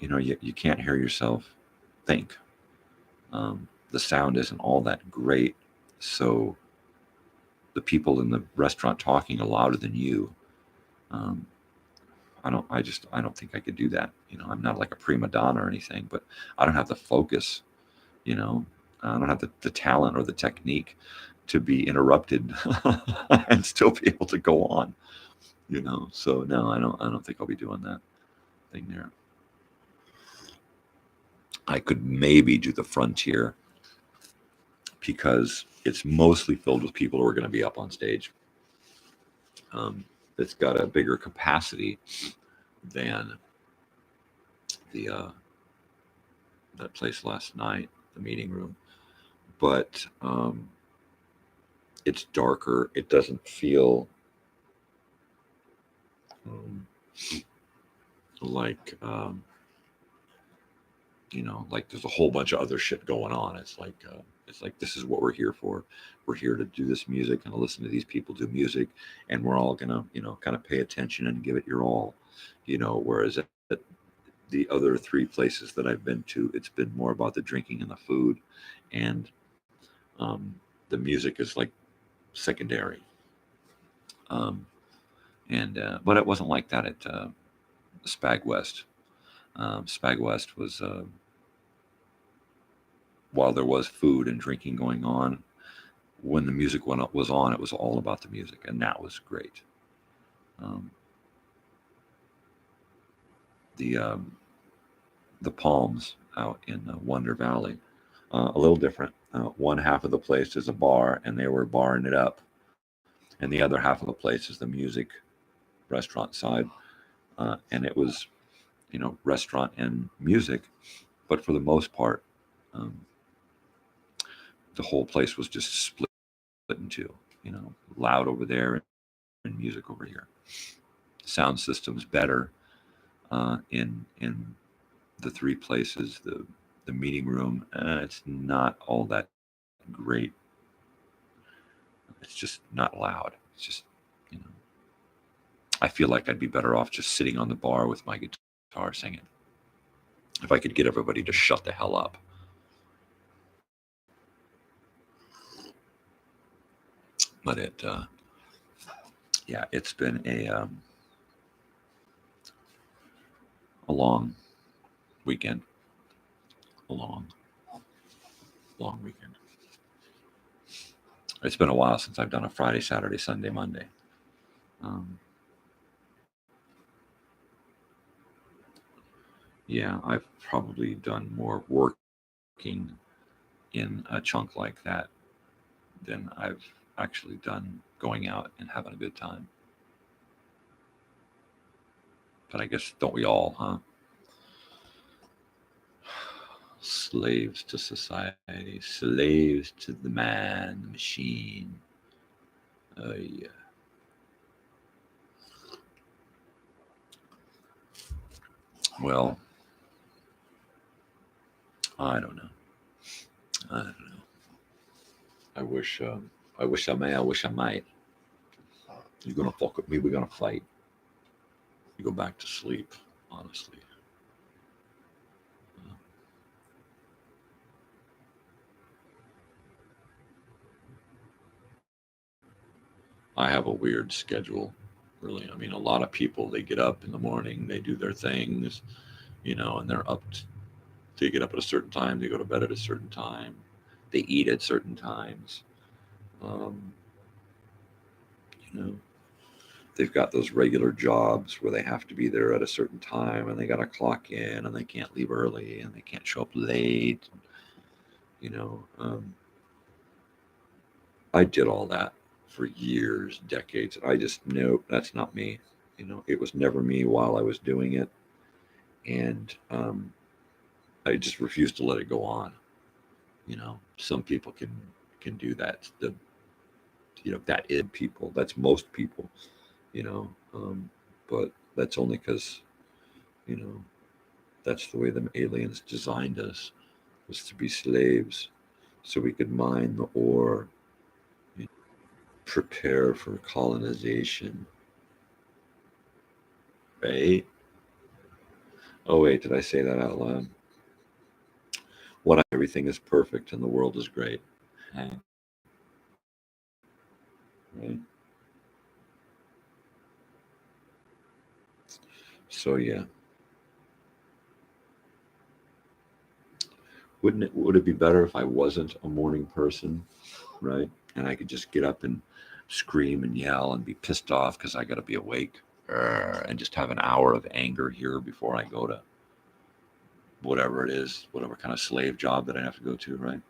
you can't hear yourself think. The sound isn't all that great, so the people in the restaurant talking are louder than you. I don't think I could do that. I'm not like a prima donna or anything, but I don't have the focus. I don't have the talent or the technique to be interrupted and still be able to go on. So no, I don't think I'll be doing that thing there. I could maybe do the Frontier because it's mostly filled with people who are going to be up on stage. It's got a bigger capacity than that place last night, the meeting room, but it's darker. It doesn't feel like like there's a whole bunch of other shit going on. It's like this is what we're here for. We're here to do this music and to listen to these people do music, and we're all gonna kind of pay attention and give it your all. Whereas at the other three places that I've been to, it's been more about the drinking and the food, and the music is like secondary. But it wasn't like that at Spag West. Spag West was, while there was food and drinking going on, when the music was on, it was all about the music, and that was great. The Palms out in Wonder Valley, a little different. One half of the place is a bar, and they were barring it up, and the other half of the place is the music restaurant side, and it was restaurant and music, but for the most part the whole place was just split in two, loud over there and music over here. Sound system's better in the three places. The meeting room, it's not all that great. It's just not loud. It's just I feel like I'd be better off just sitting on the bar with my guitar singing if I could get everybody to shut the hell up. But it's been a long weekend. A long weekend. It's been a while since I've done a Friday, Saturday, Sunday, Monday. Yeah, I've probably done more working in a chunk like that than I've actually done going out and having a good time. But I guess, don't we all, huh? Slaves to society, slaves to the man, the machine. Yeah. Well, I don't know. I wish I may. I wish I might. You're gonna fuck with me. We're gonna fight. You go back to sleep. Honestly. I have a weird schedule, really. I mean, a lot of people, they get up in the morning, they do their things, and they're they get up at a certain time, they go to bed at a certain time, they eat at certain times. Um, you know, they've got those regular jobs where they have to be there at a certain time and they got to clock in and they can't leave early and they can't show up late. You know, I did all that for years, decades. I just, nope, that's not me. It was never me while I was doing it. And I just refused to let it go on. Some people can do that. That is people. That's most people. You know, but that's only because you know that's the way the aliens designed us, was to be slaves, so we could mine the ore, prepare for colonization. Right? Oh wait, did I say that out loud? What, everything is perfect and the world is great. Right? Right? So yeah, would it be better if I wasn't a morning person, right? And I could just get up and scream and yell and be pissed off because I got to be awake, and just have an hour of anger here before I go to whatever it is, whatever kind of slave job that I have to go to, right?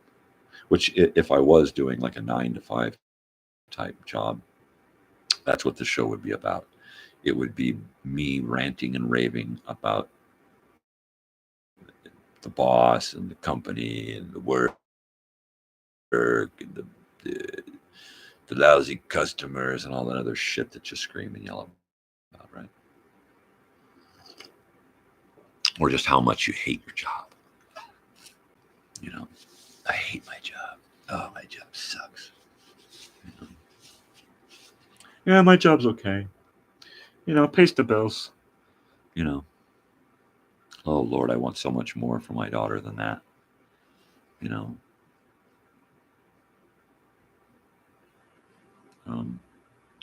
Which, if I was doing like a 9 to 5 type job, that's what the show would be about. It would be me ranting and raving about the boss and the company and the work and the lousy customers and all that other shit that you scream and yell about, right? Or just how much you hate your job. I hate my job. Oh, my job sucks. Yeah, my job's okay. It pays the bills. Oh Lord, I want so much more for my daughter than that. You know,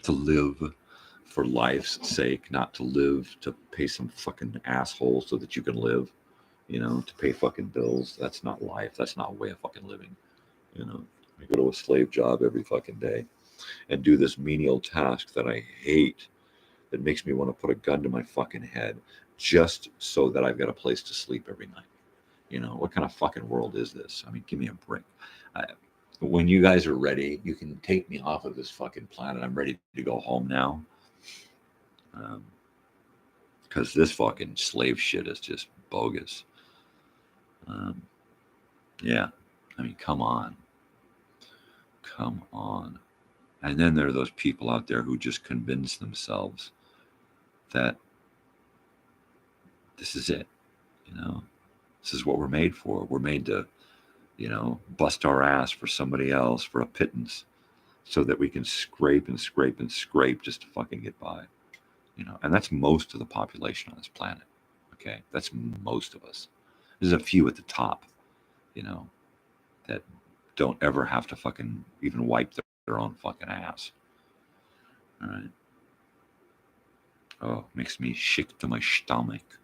to live for life's sake, not to live to pay some fucking asshole so that you can live. To pay fucking bills. That's not life. That's not a way of fucking living. I go to a slave job every fucking day and do this menial task that I hate, that makes me want to put a gun to my fucking head, just so that I've got a place to sleep every night. What kind of fucking world is this? I mean, give me a break. When you guys are ready, you can take me off of this fucking planet. I'm ready to go home now. Because this fucking slave shit is just bogus. Yeah. I mean, come on. Come on. And then there are those people out there who just convince themselves that this is it. This is what we're made for. We're made to, bust our ass for somebody else for a pittance, so that we can scrape and scrape and scrape just to fucking get by. And that's most of the population on this planet. Okay. That's most of us. There's a few at the top, that don't ever have to fucking even wipe their own fucking ass. All right. Oh, makes me sick to my stomach.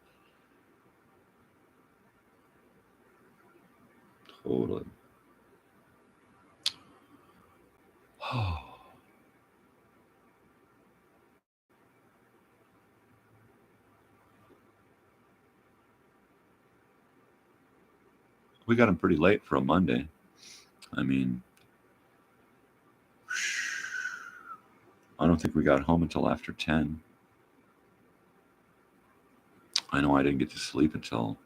Totally. We got him pretty late for a Monday. I mean, I don't think we got home until after 10. I know I didn't get to sleep until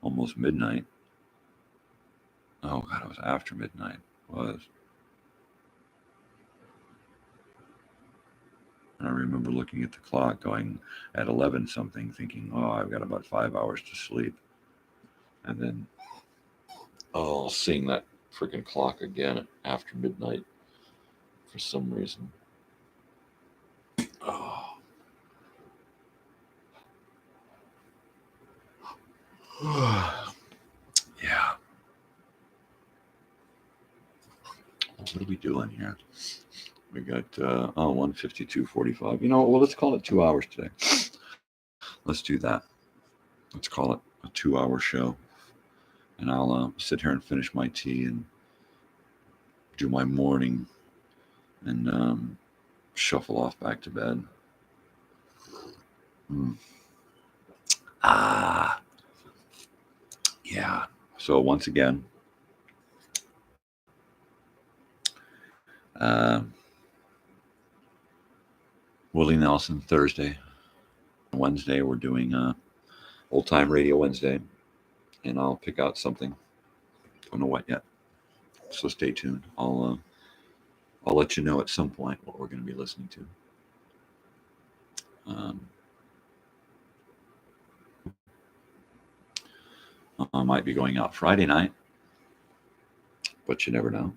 almost midnight. Oh, God, it was after midnight. It was. And I remember looking at the clock going at 11 something, thinking, oh, I've got about 5 hours to sleep. And then, seeing that freaking clock again after midnight for some reason. Oh. Yeah. What are we doing here? We got 1:52:45. You know, well, let's call it 2 hours today. Let's do that. Let's call it a 2-hour show, and I'll sit here and finish my tea and do my morning, and shuffle off back to bed. Yeah. So once again, Willie Nelson Thursday. Wednesday we're doing Old Time Radio Wednesday, and I'll pick out something. Don't know what yet, so stay tuned. I'll let you know at some point what we're going to be listening to. I might be going out Friday night, but you never know.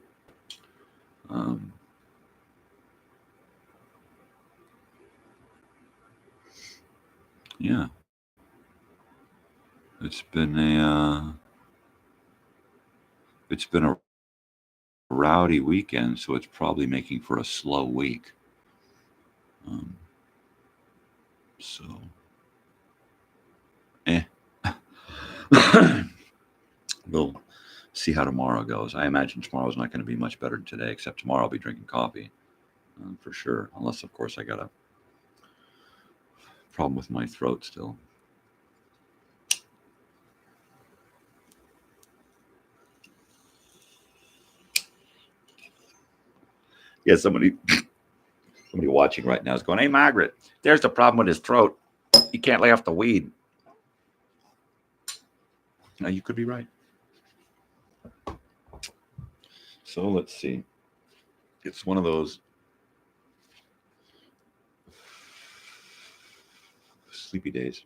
Yeah, it's been a rowdy weekend, so it's probably making for a slow week. So, we'll see how tomorrow goes. I imagine tomorrow's not going to be much better than today, except tomorrow I'll be drinking coffee for sure. Unless, of course, I got a problem with my throat still. Yeah, somebody watching right now is going, "Hey, Margaret, there's the problem with his throat. He can't lay off the weed." Now, you could be right. So let's see. It's one of those sleepy days.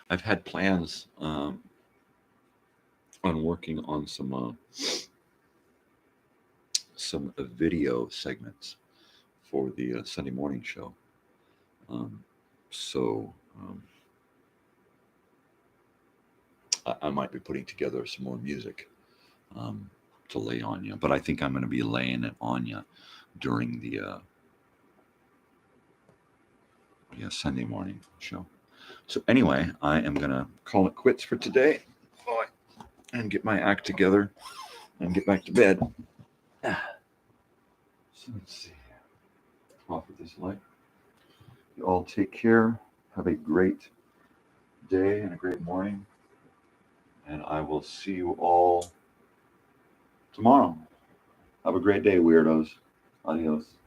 I've had plans on working on some video segments for the Sunday morning show. I might be putting together some more music to lay on you, but I think I'm going to be laying it on you during the Sunday morning show. So anyway, I am going to call it quits for today and get my act together and get back to bed. So let's see. Off with this light. You all take care. Have a great day and a great morning. And I will see you all tomorrow. Have a great day, weirdos. Adios.